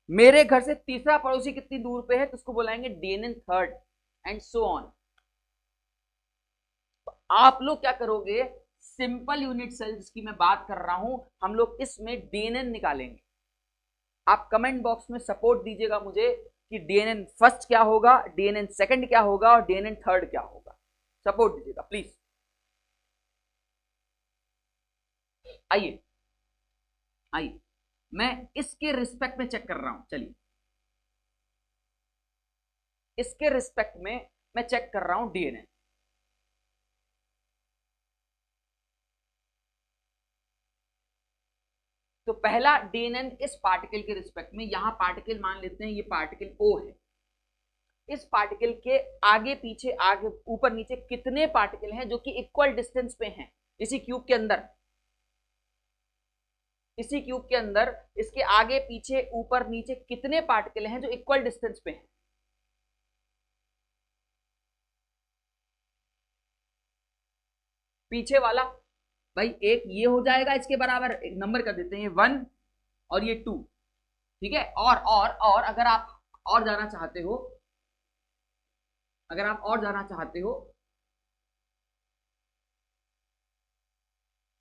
मेरे घर से तीसरा पड़ोसी कितनी दूर पे है, तो उसको बुलाएंगे DNN third, and so on. आप लोग क्या करोगे, सिंपल यूनिट सेल जिसकी मैं बात कर रहा हूं, हम लोग इसमें डीएनएन निकालेंगे। आप कमेंट बॉक्स में सपोर्ट दीजिएगा मुझे कि डीएनएन फर्स्ट क्या होगा, डीएनएन सेकंड क्या होगा, और डीएनएन थर्ड क्या होगा। सपोर्ट दीजिएगा प्लीज। आइए आइए, मैं इसके रिस्पेक्ट में चेक कर रहा हूं। चलिए, इसके रिस्पेक्ट में मैं चेक कर रहा हूं डीएनए। तो पहला डीएनएन इस पार्टिकल के रिस्पेक्ट में, यहां पार्टिकल मान लेते हैं, ये पार्टिकल ओ है। इस पार्टिकल के आगे पीछे, आगे ऊपर नीचे कितने पार्टिकल हैं जो कि इक्वल डिस्टेंस पे हैं इसी क्यूब के अंदर? इसी क्यूब के अंदर इसके आगे पीछे ऊपर नीचे कितने पार्टिकल हैं जो इक्वल डिस्टेंस पे हैं? पीछे वाला भाई एक ये हो जाएगा, इसके बराबर एक नंबर कर देते हैं 1 और ये 2। ठीक है, और अगर आप और जाना चाहते हो, अगर आप और जाना चाहते हो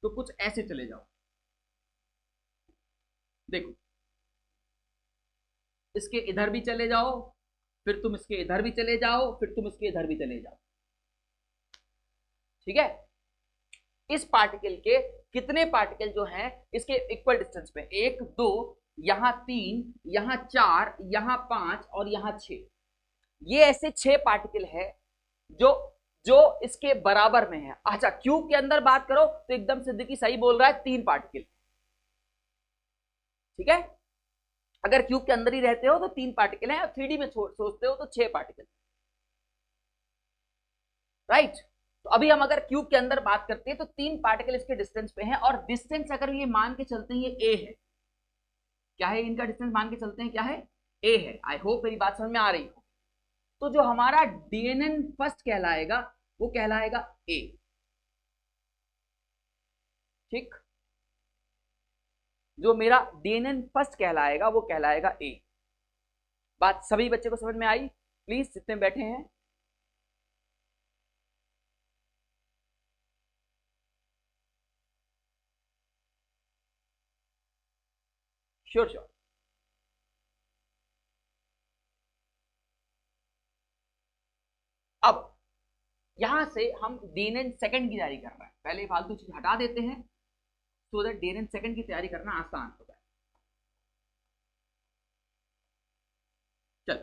तो कुछ ऐसे चले जाओ। देखो, इसके इधर भी चले जाओ, फिर तुम इसके इधर भी चले जाओ, फिर तुम इसके इधर भी चले जाओ। ठीक है, इस पार्टिकल के कितने पार्टिकल जो हैं इसके इक्वल डिस्टेंस पे? 1 2, यहां 3, यहां 4, यहां 5 और यहां 6। ये ऐसे 6 पार्टिकल है जो जो इसके बराबर में है। अच्छा, क्यूब के अंदर बात करो तो एकदम सिद्दीकी सही बोल रहा है, 3 पार्टिकल। ठीक है, अगर क्यूब के अंदर ही रहते हो तो 3 पार्टिकल हैं, और 3D में सोचते हो तो 6 पार्टिकल। राइट, तो अभी हम अगर क्यूब के अंदर बात करते हैं तो 3 पार्टिकल इसके डिस्टेंस पे हैं, और डिस्टेंस अगर ये मान के चलते हैं ये ए है। क्या है इनका डिस्टेंस? मान के चलते हैं क्या है? ए है। आई होप मेरी बात समझ में आ रही हो। तो जो हमारा डीएनएन फर्स्ट कहलाएगा वो कहलाएगा ए। ठीक, जो मेरा डीएनएन फर्स्ट कहलाएगा वो कहलाएगा ए। बात सभी बच्चे को समझ में आई? प्लीज जितने बैठे हैं श्योर श्योर। अब यहां से हम डेन एंड सेकंड की तैयारी कर रहे हैं, पहले फालतू चीज हटा देते हैं so that then and second की तैयारी करना आसान हो जाए। चल,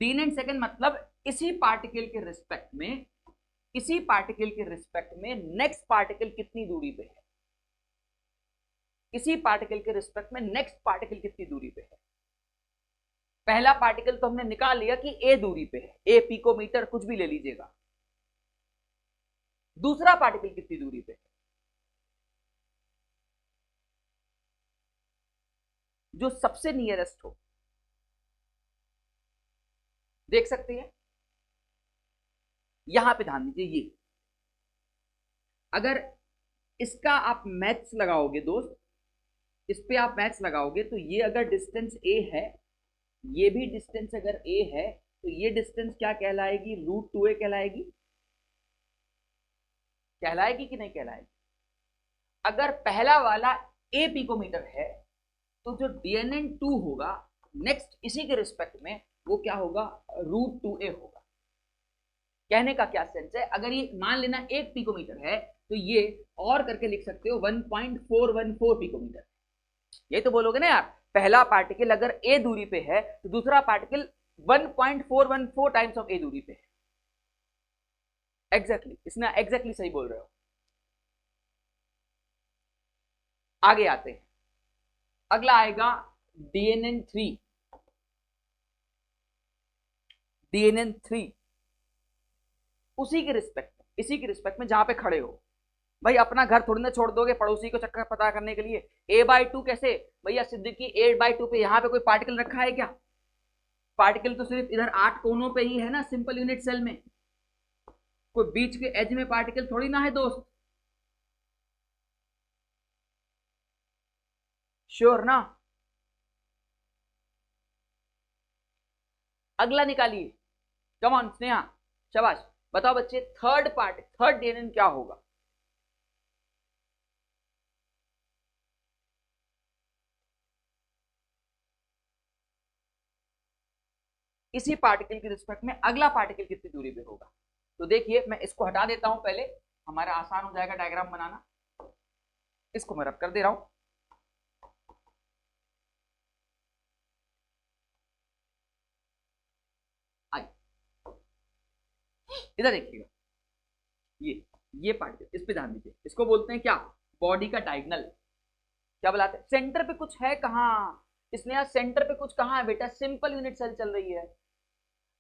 डेन एंड सेकंड मतलब इसी पार्टिकल के रिस्पेक्ट में, इसी पार्टिकल के रिस्पेक्ट में नेक्स्ट पार्टिकल कितनी दूरी पे है, इसी पार्टिकल के रिस्पेक्ट में नेक्स्ट पार्टिकल कितनी दूरी पे है। पहला पार्टिकल तो हमने निकाल लिया कि ए दूरी पे है, ए पिकोमीटर कुछ भी ले लीजिएगा। दूसरा पार्टिकल कितनी दूरी पे है, जो सबसे नियरेस्ट हो। देख सकते हैं, यहां पे ध्यान दीजिए, ये अगर इसका आप मैथ्स लगाओगे दोस्त, इस पे आप मैथ्स लगाओगे तो ये अगर डिस्टेंस ए है, ये भी डिस्टेंस अगर ए है, तो ये डिस्टेंस क्या कहलाएगी, √2a कहलाएगी। कहलाएगी कि नहीं कहलाएगी। अगर पहला वाला ए पिकोमीटर है तो जो DNN2 होगा नेक्स्ट इसी के रिस्पेक्ट में, वो क्या होगा, √2a होगा। कहने का क्या सेंस है, अगर ये मान लेना 1 पिकोमीटर है तो ये और करके लिख सकते हो 1.414 पिकोमीटर। ये तो बोलोगे ना यार, पहला पार्टिकल अगर ए दूरी पे है तो दूसरा पार्टिकल 1.414 टाइम्स ऑफ ए दूरी पे है। एग्जैक्टली, इसने एग्जैक्टली सही बोल रहे हो। आगे आते हैं, अगला आएगा DNN3। DNN3 उसी के रिस्पेक्ट में, इसी के रिस्पेक्ट में जहां पे खड़े हो। भाई अपना घर थोड़ी ना छोड़ दोगे पड़ोसी को चक्कर पता करने के लिए। a/2 कैसे भैया सिद्दीकी, 8/2 पे यहां पे कोई पार्टिकल रखा है क्या? पार्टिकल तो सिर्फ इधर 8 कोनों पे ही है ना, सिंपल यूनिट सेल में। कोई बीच के एज में पार्टिकल थोड़ी ना है दोस्त। श्योर ना? अगला निकालिए, कम ऑन स्नेहा, शाबाश। बताओ बच्चे, थर्ड DNN क्या होगा? इसी पार्टिकल के रिस्पेक्ट में अगला पार्टिकल कितनी दूरी पे होगा। तो देखिए, मैं इसको हटा देता हूं पहले, हमारा आसान हो जाएगा डायग्राम बनाना। इसको मैं रब कर दे रहा हूं। इधर देखिएगा, ये पार्टिकल, इस पे ध्यान दीजिए। इसको बोलते हैं क्या, बॉडी का डायगोनल। क्या बुलाते हैं? सेंटर पे कुछ है कहां? इसने यहाँ सेंटर पे कुछ कहां है बेटा? सिंपल यूनिट सेल चल रही है।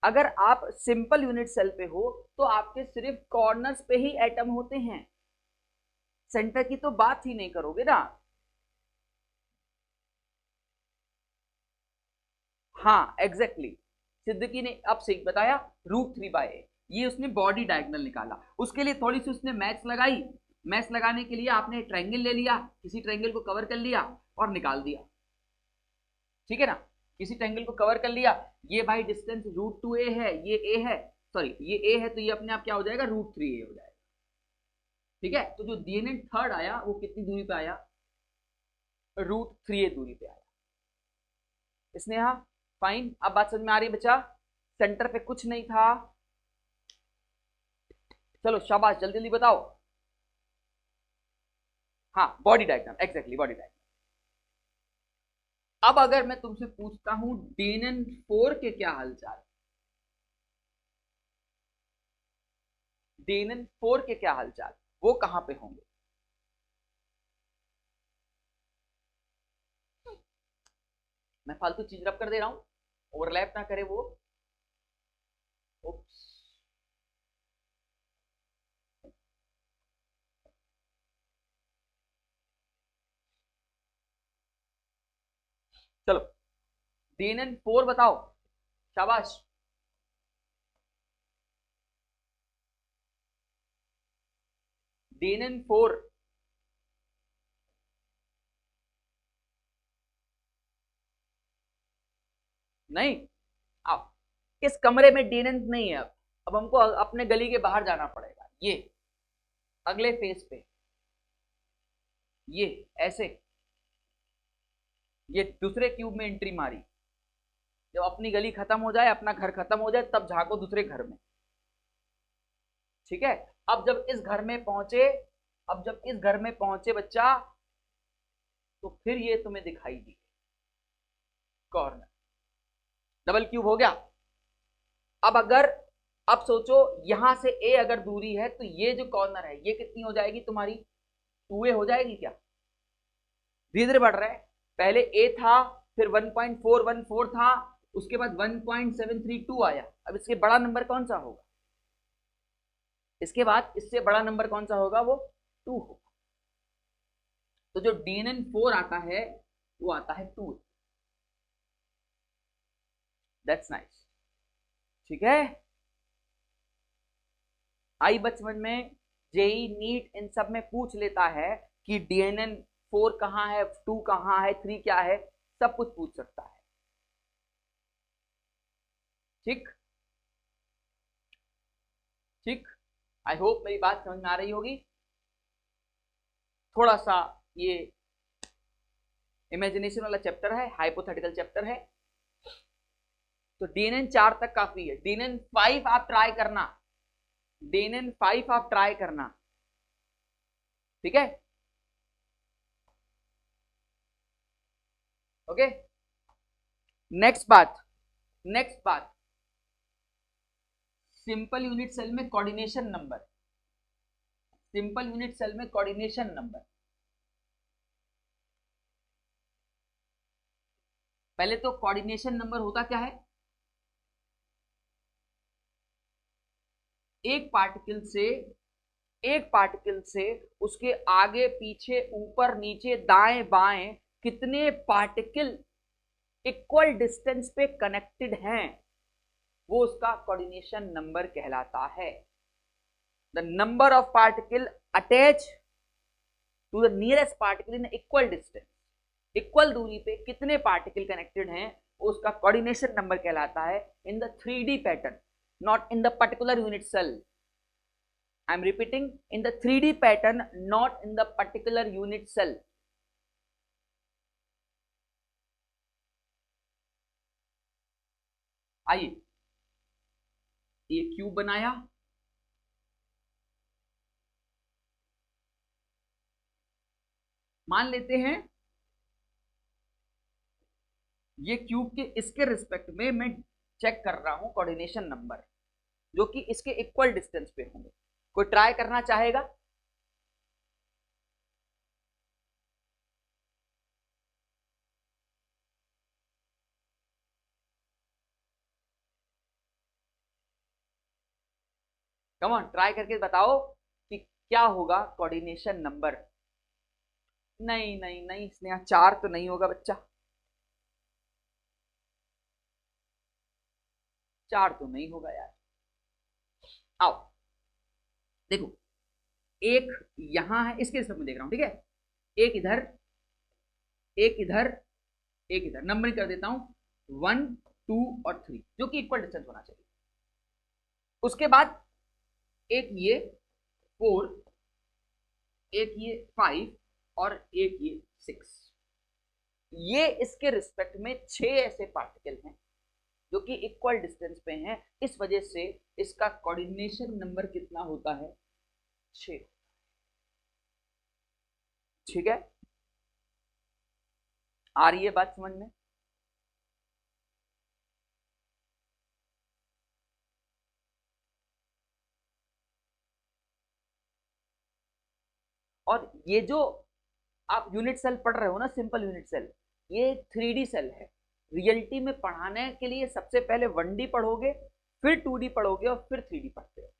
अगर आप सिंपल यूनिट सेल पे हो तो आपके सिर्फ कॉर्नर्स पे ही एटम होते हैं, सेंटर की तो बात ही नहीं करोगे ना। हाँ एग्जैक्टली, सिद्दीकी ने अब सही बताया, √3/a। ये उसने बॉडी डायगोनल निकाला, उसके लिए थोड़ी सी उसने मैथ्स लगाई। मैथ्स लगाने के लिए आपने ट्रायंगल ले लिया, किसी ट्रायंगल को कवर कर लिया और निकाल दिया, ठीक है ना। किसी ट्रायंगल को कवर कर लिया, ये भाई डिस्टेंस √2a है, ये a है, सॉरी ये a है, तो ये अपने आप क्या हो जाएगा, √3a हो जाएगा। ठीक है, तो जो DNN थर्ड आया वो कितनी दूरी पे आया, √3a दूरी पे आया। इसने यहां फाइन, अब बात समझ में आ रही है बच्चा? सेंटर पे कुछ नहीं था। चलो शाबाश, जल्दी जल्दी बताओ। हाँ body diagram, exactly body diagram. अब अगर मैं तुमसे पूछता हूं DNN4 के क्या हालचाल, DNN4 के क्या हालचाल, वो कहां पे होंगे? मैं फालतू चीज रब कर दे रहा हूं, ओवरलैप ना करे वो। ओप्स, चलो DNN4 बताओ, शाबाश। DNN4 नहीं, अब इस कमरे में DNN नहीं है। अब हमको अपने गली के बाहर जाना पड़ेगा, ये अगले फेज पे, ये ऐसे ये दूसरे क्यूब में एंट्री मारी, जब अपनी गली खत्म हो जाए, अपना घर खत्म हो जाए, तब झांको दूसरे घर में। ठीक है, अब जब इस घर में पहुंचे, अब जब इस घर में पहुंचे बच्चा, तो फिर ये तुम्हें दिखाई दी कॉर्नर, डबल क्यूब हो गया। अब अगर, अब सोचो यहां से ए अगर दूरी है, तो ये जो कॉर्नर है ये कितनी हो जाएगी तुम्हारी, 2a हो जाएगी क्या? धीरे धीरे बढ़ रहा है, पहले a था, फिर 1.414 था, उसके बाद 1.732 आया। अब इसके बड़ा नंबर कौन सा होगा? इसके बाद इससे बड़ा नंबर कौन सा होगा? वो 2 होगा। तो जो DNN4 आता है वो आता है 2। That's nice. ठीक है, आई बचपन में जेई नीट इन सब में पूछ लेता है कि DNN4 कहां है, 2 कहां है, 3 क्या है, सब कुछ पूछ सकता है। ठीक ठीक, आई होप मेरी बात समझ में आ रही होगी। थोड़ा सा ये इमेजिनेशन वाला चैप्टर है, हाइपोथेटिकल चैप्टर है। तो DNN4 तक काफी है। DNN5 आप ट्राई करना, DNN5 आप ट्राई करना। ठीक है, ओके। नेक्स्ट बात, नेक्स्ट बात, सिंपल यूनिट सेल में coordination number, simple unit cell में कोऑर्डिनेशन नंबर। पहले तो कोऑर्डिनेशन नंबर होता क्या है? एक पार्टिकल से उसके आगे पीछे ऊपर नीचे दाएं बाएं कितने पार्टिकल इक्वल डिस्टेंस पे कनेक्टेड हैं, वो उसका कोऑर्डिनेशन नंबर कहलाता है। The number of particle attach to the nearest particle in equal distance, equal दूरी पे कितने पार्टिकल कनेक्टेड हैं, उसका कोऑर्डिनेशन नंबर कहलाता है। In the 3D pattern, not in the particular unit cell. I am repeating, in the 3D pattern, not in the particular unit cell. आइए, ये क्यूब बनाया, मान लेते हैं ये क्यूब के इसके रिस्पेक्ट में मैं चेक कर रहा हूं कोऑर्डिनेशन नंबर, जो कि इसके इक्वल डिस्टेंस पे होंगे। कोई ट्राई करना चाहेगा? कम ऑन, ट्राई करके बताओ कि क्या होगा कोऑर्डिनेशन नंबर। नहीं नहीं नहीं स्नेहा, 4 तो नहीं होगा बच्चा, 4 तो नहीं होगा यार। आओ देखो, एक यहां है, इसके रिस्पेक्ट में देख रहा हूं, ठीक है, एक इधर, एक इधर, एक इधर, नंबरिंग कर देता हूं 1 2 और 3, जो कि इक्वल डिस्टेंस होना चाहिए। उसके बाद एक ये 4, एक ये 5 और एक ये 6, ये इसके रिस्पेक्ट में 6 ऐसे पार्टिकल हैं जो कि इक्वल डिस्टेंस पे हैं। इस वजह से इसका कोऑर्डिनेशन नंबर कितना होता है? 6। ठीक है, आ रही है बात समझ में? और ये जो आप यूनिट सेल पढ़ रहे हो ना, सिंपल यूनिट सेल, ये 3D सेल है। रियलिटी में पढ़ाने के लिए सबसे पहले 1D पढ़ोगे, फिर 2D पढ़ोगे और फिर 3D पढ़ते हो।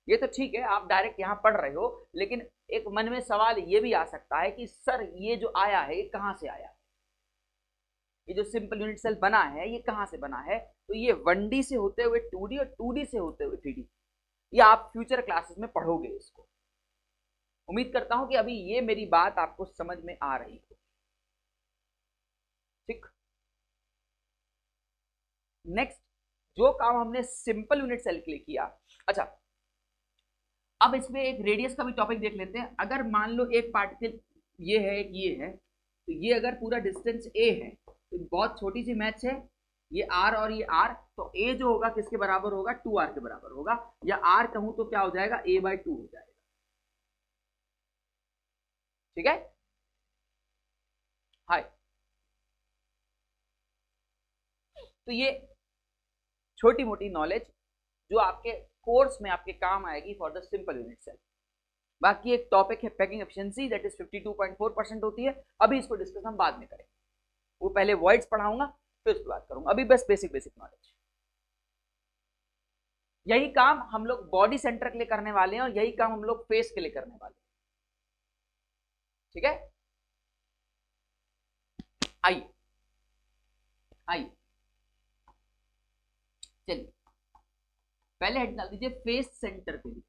ये तो ठीक है, आप डायरेक्ट यहां पढ़ रहे हो, लेकिन एक मन में सवाल ये भी आ सकता है कि सर ये जो आया है ये कहां से आया है, ये जो सिंपल यूनिट सेल बना है ये कहां से बना है? तो ये 1D से होते हुए 2D और 2D से होते हुए 3D। ये आप फ्यूचर क्लासेस में पढ़ोगे इसको। उम्मीद करता हूं कि अभी ये मेरी बात आपको समझ में आ रही हो। ठीक, नेक्स्ट, जो काम हमने सिंपल यूनिट सेल के लिए किया, अच्छा अब इसमें एक रेडियस का भी टॉपिक देख लेते हैं। अगर मान लो एक पार्टिकल ये है, एक ये है, तो ये अगर पूरा डिस्टेंस ए है तो बहुत छोटी सी मैच है, ये r और ये r, तो a जो होगा किसके बराबर होगा, 2r के बराबर होगा, या r कहूं तो क्या हो जाएगा, a/2 हो जाएगा। ठीक है, हाय। तो ये छोटी मोटी नॉलेज जो आपके कोर्स में आपके काम आएगी for the simple unit cell. बाकी एक टॉपिक है पैकिंग एफिशिएंसी, दैट इज 52.4% होती है, अभी इसको डिस्कस हम बाद में करेंगे। वो पहले वॉइड्स पढ़ाऊंगा फिर उसके बाद करूंगा, अभी बस बेसिक नॉलेज। यही काम हम लोग बॉडी सेंटर के लिए करने वाले हैं और यही काम हम लोग फेस के लिए करने वाले हैं। ठीक है, आइए आइए चलिए पहले हेड डाल दीजिए फेस सेंटर के लिए।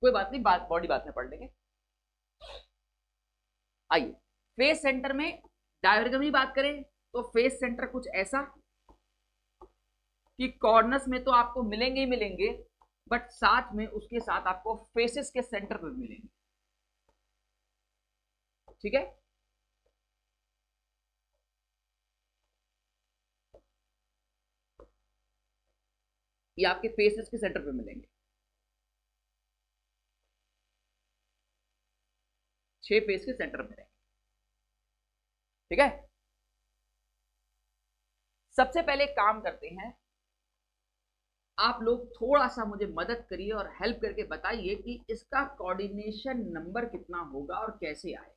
कोई बात नहीं, बॉडी बात में पढ़ लेंगे। आइए फेस सेंटर में डायग्राम की बात करें तो फेस सेंटर कुछ ऐसा कि कॉर्नर्स में तो आपको मिलेंगे ही मिलेंगे, बट साथ में उसके साथ आपको फेसेस के सेंटर पे मिलेंगे। ठीक है, ये आपके फेसेस के सेंटर पे मिलेंगे, 6 फेस के सेंटर में रहेंगे। ठीक है, सबसे पहले काम करते हैं, आप लोग थोड़ा सा मुझे मदद करिए और हेल्प करके बताइए कि इसका कोऑर्डिनेशन नंबर कितना होगा और कैसे आएगा।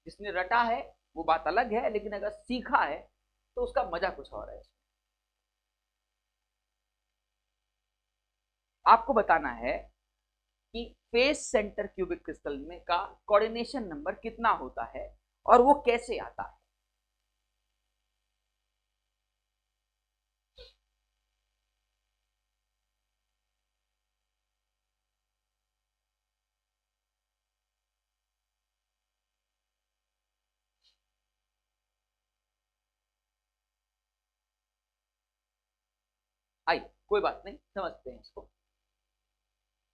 जिसने रटा है वो बात अलग है, लेकिन अगर सीखा है तो उसका मजा कुछ और है। आपको बताना है कि फेस सेंटर क्यूबिक क्रिस्टल में का कोऑर्डिनेशन नंबर कितना होता है और वो कैसे आता है। आई कोई बात नहीं, समझते हैं इसको।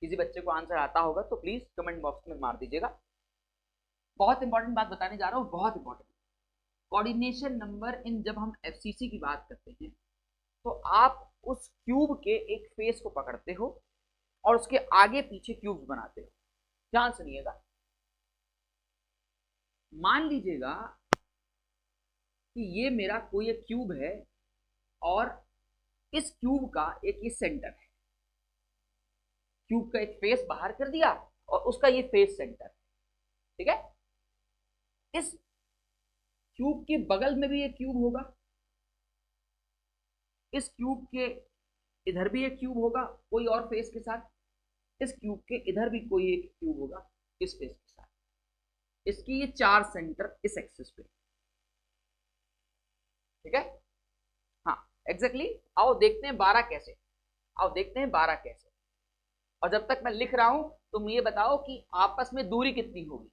किसी बच्चे को आंसर आता होगा तो प्लीज कमेंट बॉक्स में मार दीजिएगा। बहुत इंपॉर्टेंट बात बताने जा रहा हूं, बहुत इंपॉर्टेंट। कोऑर्डिनेशन नंबर इन जब हम एफसीसी की बात करते हैं तो आप उस क्यूब के एक फेस को पकड़ते हो और उसके आगे पीछे क्यूब बनाते हो। ध्यान सुनिएगा, मान लीजिएगा कि ये मेरा कोई एक क्यूब है और इस क्यूब का एक ये सेंटर है। क्यूब का एक फेस बाहर कर दिया और उसका ये फेस सेंटर। ठीक है, इस क्यूब के बगल में भी एक क्यूब होगा, इस क्यूब के इधर भी एक क्यूब होगा कोई और फेस के साथ, इस क्यूब के इधर भी कोई एक क्यूब होगा इस फेस के साथ। इसकी ये 4 सेंटर इस एक्सिस पे। ठीक है, हाँ एग्जैक्टली। आओ देखते हैं 12 कैसे, आओ देखते हैं 12 कैसे। और जब तक मैं लिख रहा हूं तुम ये बताओ कि आपस में दूरी कितनी होगी।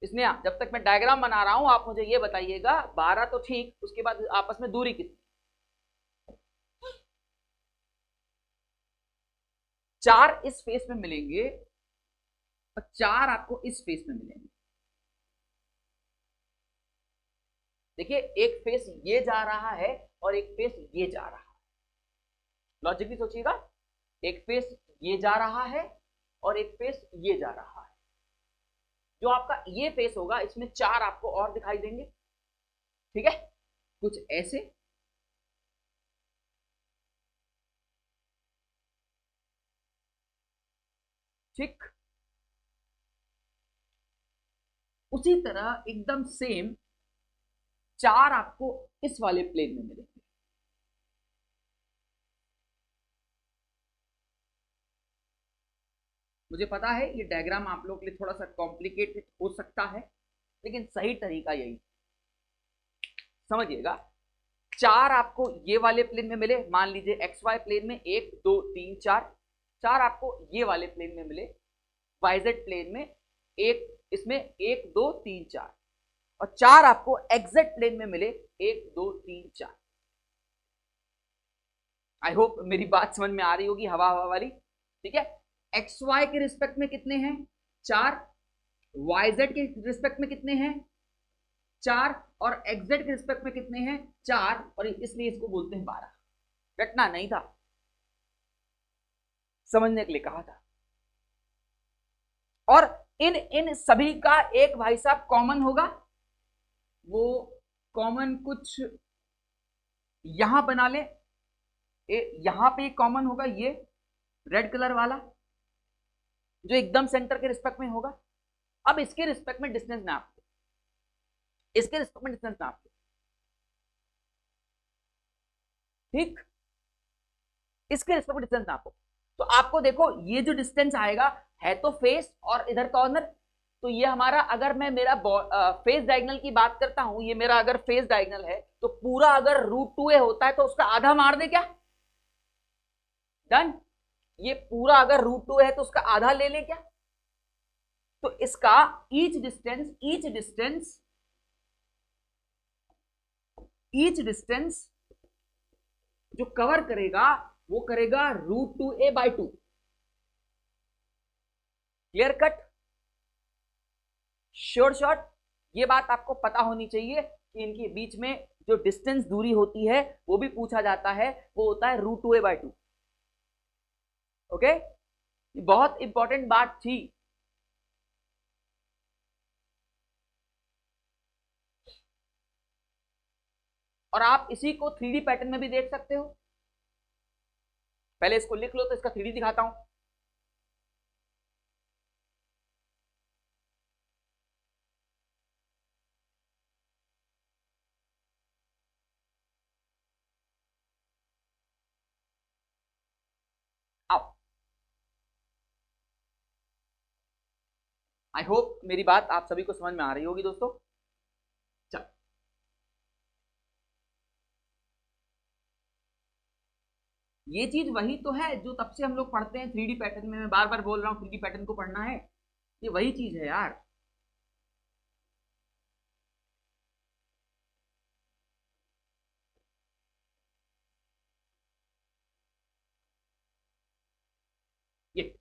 इसमें जब तक मैं डायग्राम बना रहा हूं आप मुझे ये बताइएगा, 12 तो ठीक, उसके बाद आपस में दूरी कितनी। 4 इस फेस में मिलेंगे और 4 आपको इस फेस में मिलेंगे। देखिए एक फेस ये जा रहा है और एक फेस ये जा रहा है। लॉजिकली सोचिएगा, एक फेस ये जा रहा है और एक फेस ये जा रहा है। जो आपका ये फेस होगा इसमें 4 आपको और दिखाई देंगे। ठीक है, कुछ ऐसे, ठीक उसी तरह एकदम सेम 4 आपको इस वाले प्लेन में मिलेंगे। मुझे पता है ये डायग्राम आप लोग के लिए थोड़ा सा कॉम्प्लिकेटेड हो सकता है, लेकिन सही तरीका यही, समझिएगा। 4 आपको ये वाले प्लेन में मिले, मान लीजिए एक्स वाई प्लेन में 1 2 3 4। 4 आपको ये वाले प्लेन में मिले, वाईजेड प्लेन में एक, इसमें 1 2 3 4। और 4 आपको एक्जेक्ट प्लेन में मिले 1 2 3 4। आई होप मेरी बात समझ में आ रही होगी, हवा हवा वाली। ठीक है, एक्स वाई के रिस्पेक्ट में कितने हैं? 4। वाई जेड के रिस्पेक्ट में कितने हैं? 4। और एक्स जेड के रिस्पेक्ट में कितने हैं? 4। और इसलिए इसको बोलते हैं 12। रटना नहीं था, समझने के लिए कहा था। और इन इन सभी का एक भाई साहब कॉमन होगा, वो कॉमन कुछ यहां बना ले, यहां पे कॉमन होगा ये रेड कलर वाला जो एकदम सेंटर के रिस्पेक्ट में होगा। अब इसके रिस्पेक्ट में डिस्टेंस नाप लो, इसके रिस्पेक्ट में डिस्टेंस नाप लो। ठीक, इसके रिस्पेक्ट में डिस्टेंस नापो। तो आपको देखो ये जो डिस्टेंस आएगा है तो फेस और इधर कॉर्नर, तो ये हमारा, अगर मैं मेरा फेस डायगोनल की बात करता हूं, ये मेरा अगर फेस डायगोनल है तो पूरा अगर √2a होता है तो उसका आधा मार दे क्या? डन। ये पूरा अगर √2 है तो उसका आधा ले ले क्या? तो इसका ईच डिस्टेंस जो कवर करेगा वो करेगा √2a/2। Clear cut, sure shot. ये बात आपको पता होनी चाहिए कि इनके बीच में जो डिस्टेंस दूरी होती है वो भी पूछा जाता है, वो होता है √2a/2। ओके, बहुत इंपॉर्टेंट बात थी। और आप इसी को 3D पैटर्न में भी देख सकते हो। पहले इसको लिख लो तो इसका 3D दिखाता हूं। आओ, आई होप मेरी बात आप सभी को समझ में आ रही होगी दोस्तों। चल, ये चीज वही तो है जो तब से हम लोग पढ़ते हैं 3D पैटर्न में। मैं बार बार बोल रहा हूं 3D पैटर्न को पढ़ना है, ये वही चीज है यार। ये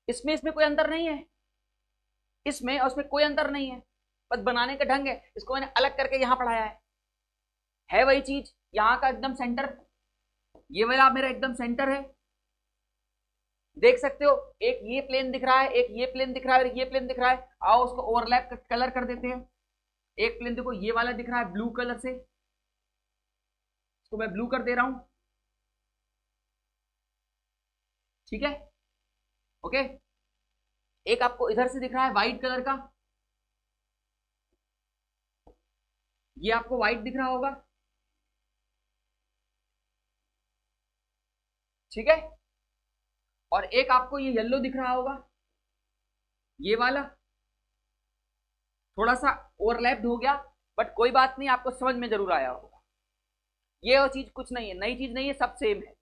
इसमें इसमें कोई अंतर नहीं है, इसमें और उसमें कोई अंतर नहीं है, बस बनाने का ढंग है। इसको मैंने अलग करके यहां पढ़ाया है वही चीज। यहां का एकदम सेंटर, ये वाला मेरा एकदम सेंटर है, देख सकते हो। एक ये प्लेन दिख रहा है, एक ये प्लेन दिख रहा है, एक ये प्लेन दिख रहा है। आओ उसको ओवरलैप कलर कर देते हैं। एक प्लेन देखो ये वाला दिख रहा है ब्लू कलर से, इसको मैं ब्लू कर दे रहा हूं। ठीक है, ओके। एक आपको इधर से दिख रहा है व्हाइट कलर का, ये आपको व्हाइट दिख रहा होगा। ठीक है, और एक आपको ये येलो दिख रहा होगा, ये वाला थोड़ा सा ओवरलैप्ड हो गया, बट कोई बात नहीं, आपको समझ में जरूर आया होगा। ये और चीज कुछ नहीं है, नई चीज नहीं है, सब सेम है।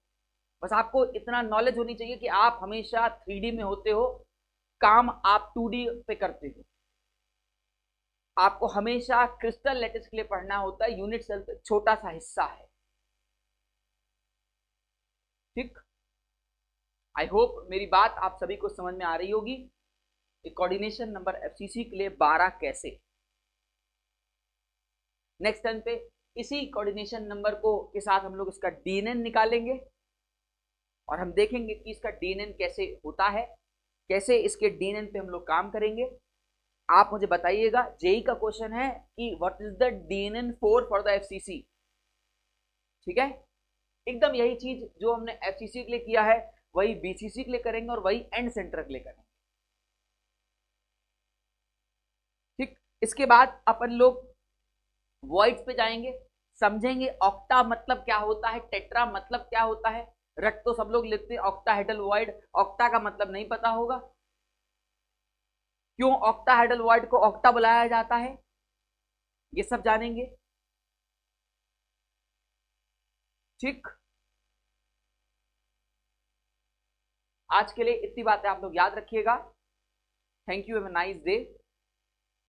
बस आपको इतना नॉलेज होनी चाहिए कि आप हमेशा 3D में होते हो, काम आप 2D पे करते हो। आपको हमेशा क्रिस्टल लैटिस के लिए पढ़ना होता है, यूनिट सेल छोटा सा हिस्सा है। ठीक, आई होप मेरी बात आप सभी को समझ में आ रही होगी। कोऑर्डिनेशन नंबर एफसीसी के लिए 12 कैसे, नेक्स्ट टाइम पे इसी कोऑर्डिनेशन नंबर को के साथ हम लोग इसका डीएनएन निकालेंगे और हम देखेंगे कि इसका डीएनएन कैसे होता है, कैसे इसके डीएनएन पे हम लोग काम करेंगे। आप मुझे बताइएगा, जेई का क्वेश्चन है कि what is the DNN for the FCC. ठीक है, एकदम यही चीज जो हमने एफसीसी के लिए किया है वही बीसीसी के लिए करेंगे और वही एंड सेंटर के लिए करेंगे। ठीक, इसके बाद अपन लोग वॉइड्स पे जाएंगे, समझेंगे ऑक्टा मतलब क्या होता है, टेट्रा मतलब क्या होता है। रट तो सब लोग लिखते हैं ऑक्टाहेड्रल वॉइड, ऑक्टा का मतलब नहीं पता होगा, क्यों ऑक्टाहेड्रल वॉइड को ऑक्टा बुलाया जाता है, ये सब जानेंगे। ठीक, आज के लिए इतनी बातें आप लोग याद रखिएगा। Thank you, have a nice day.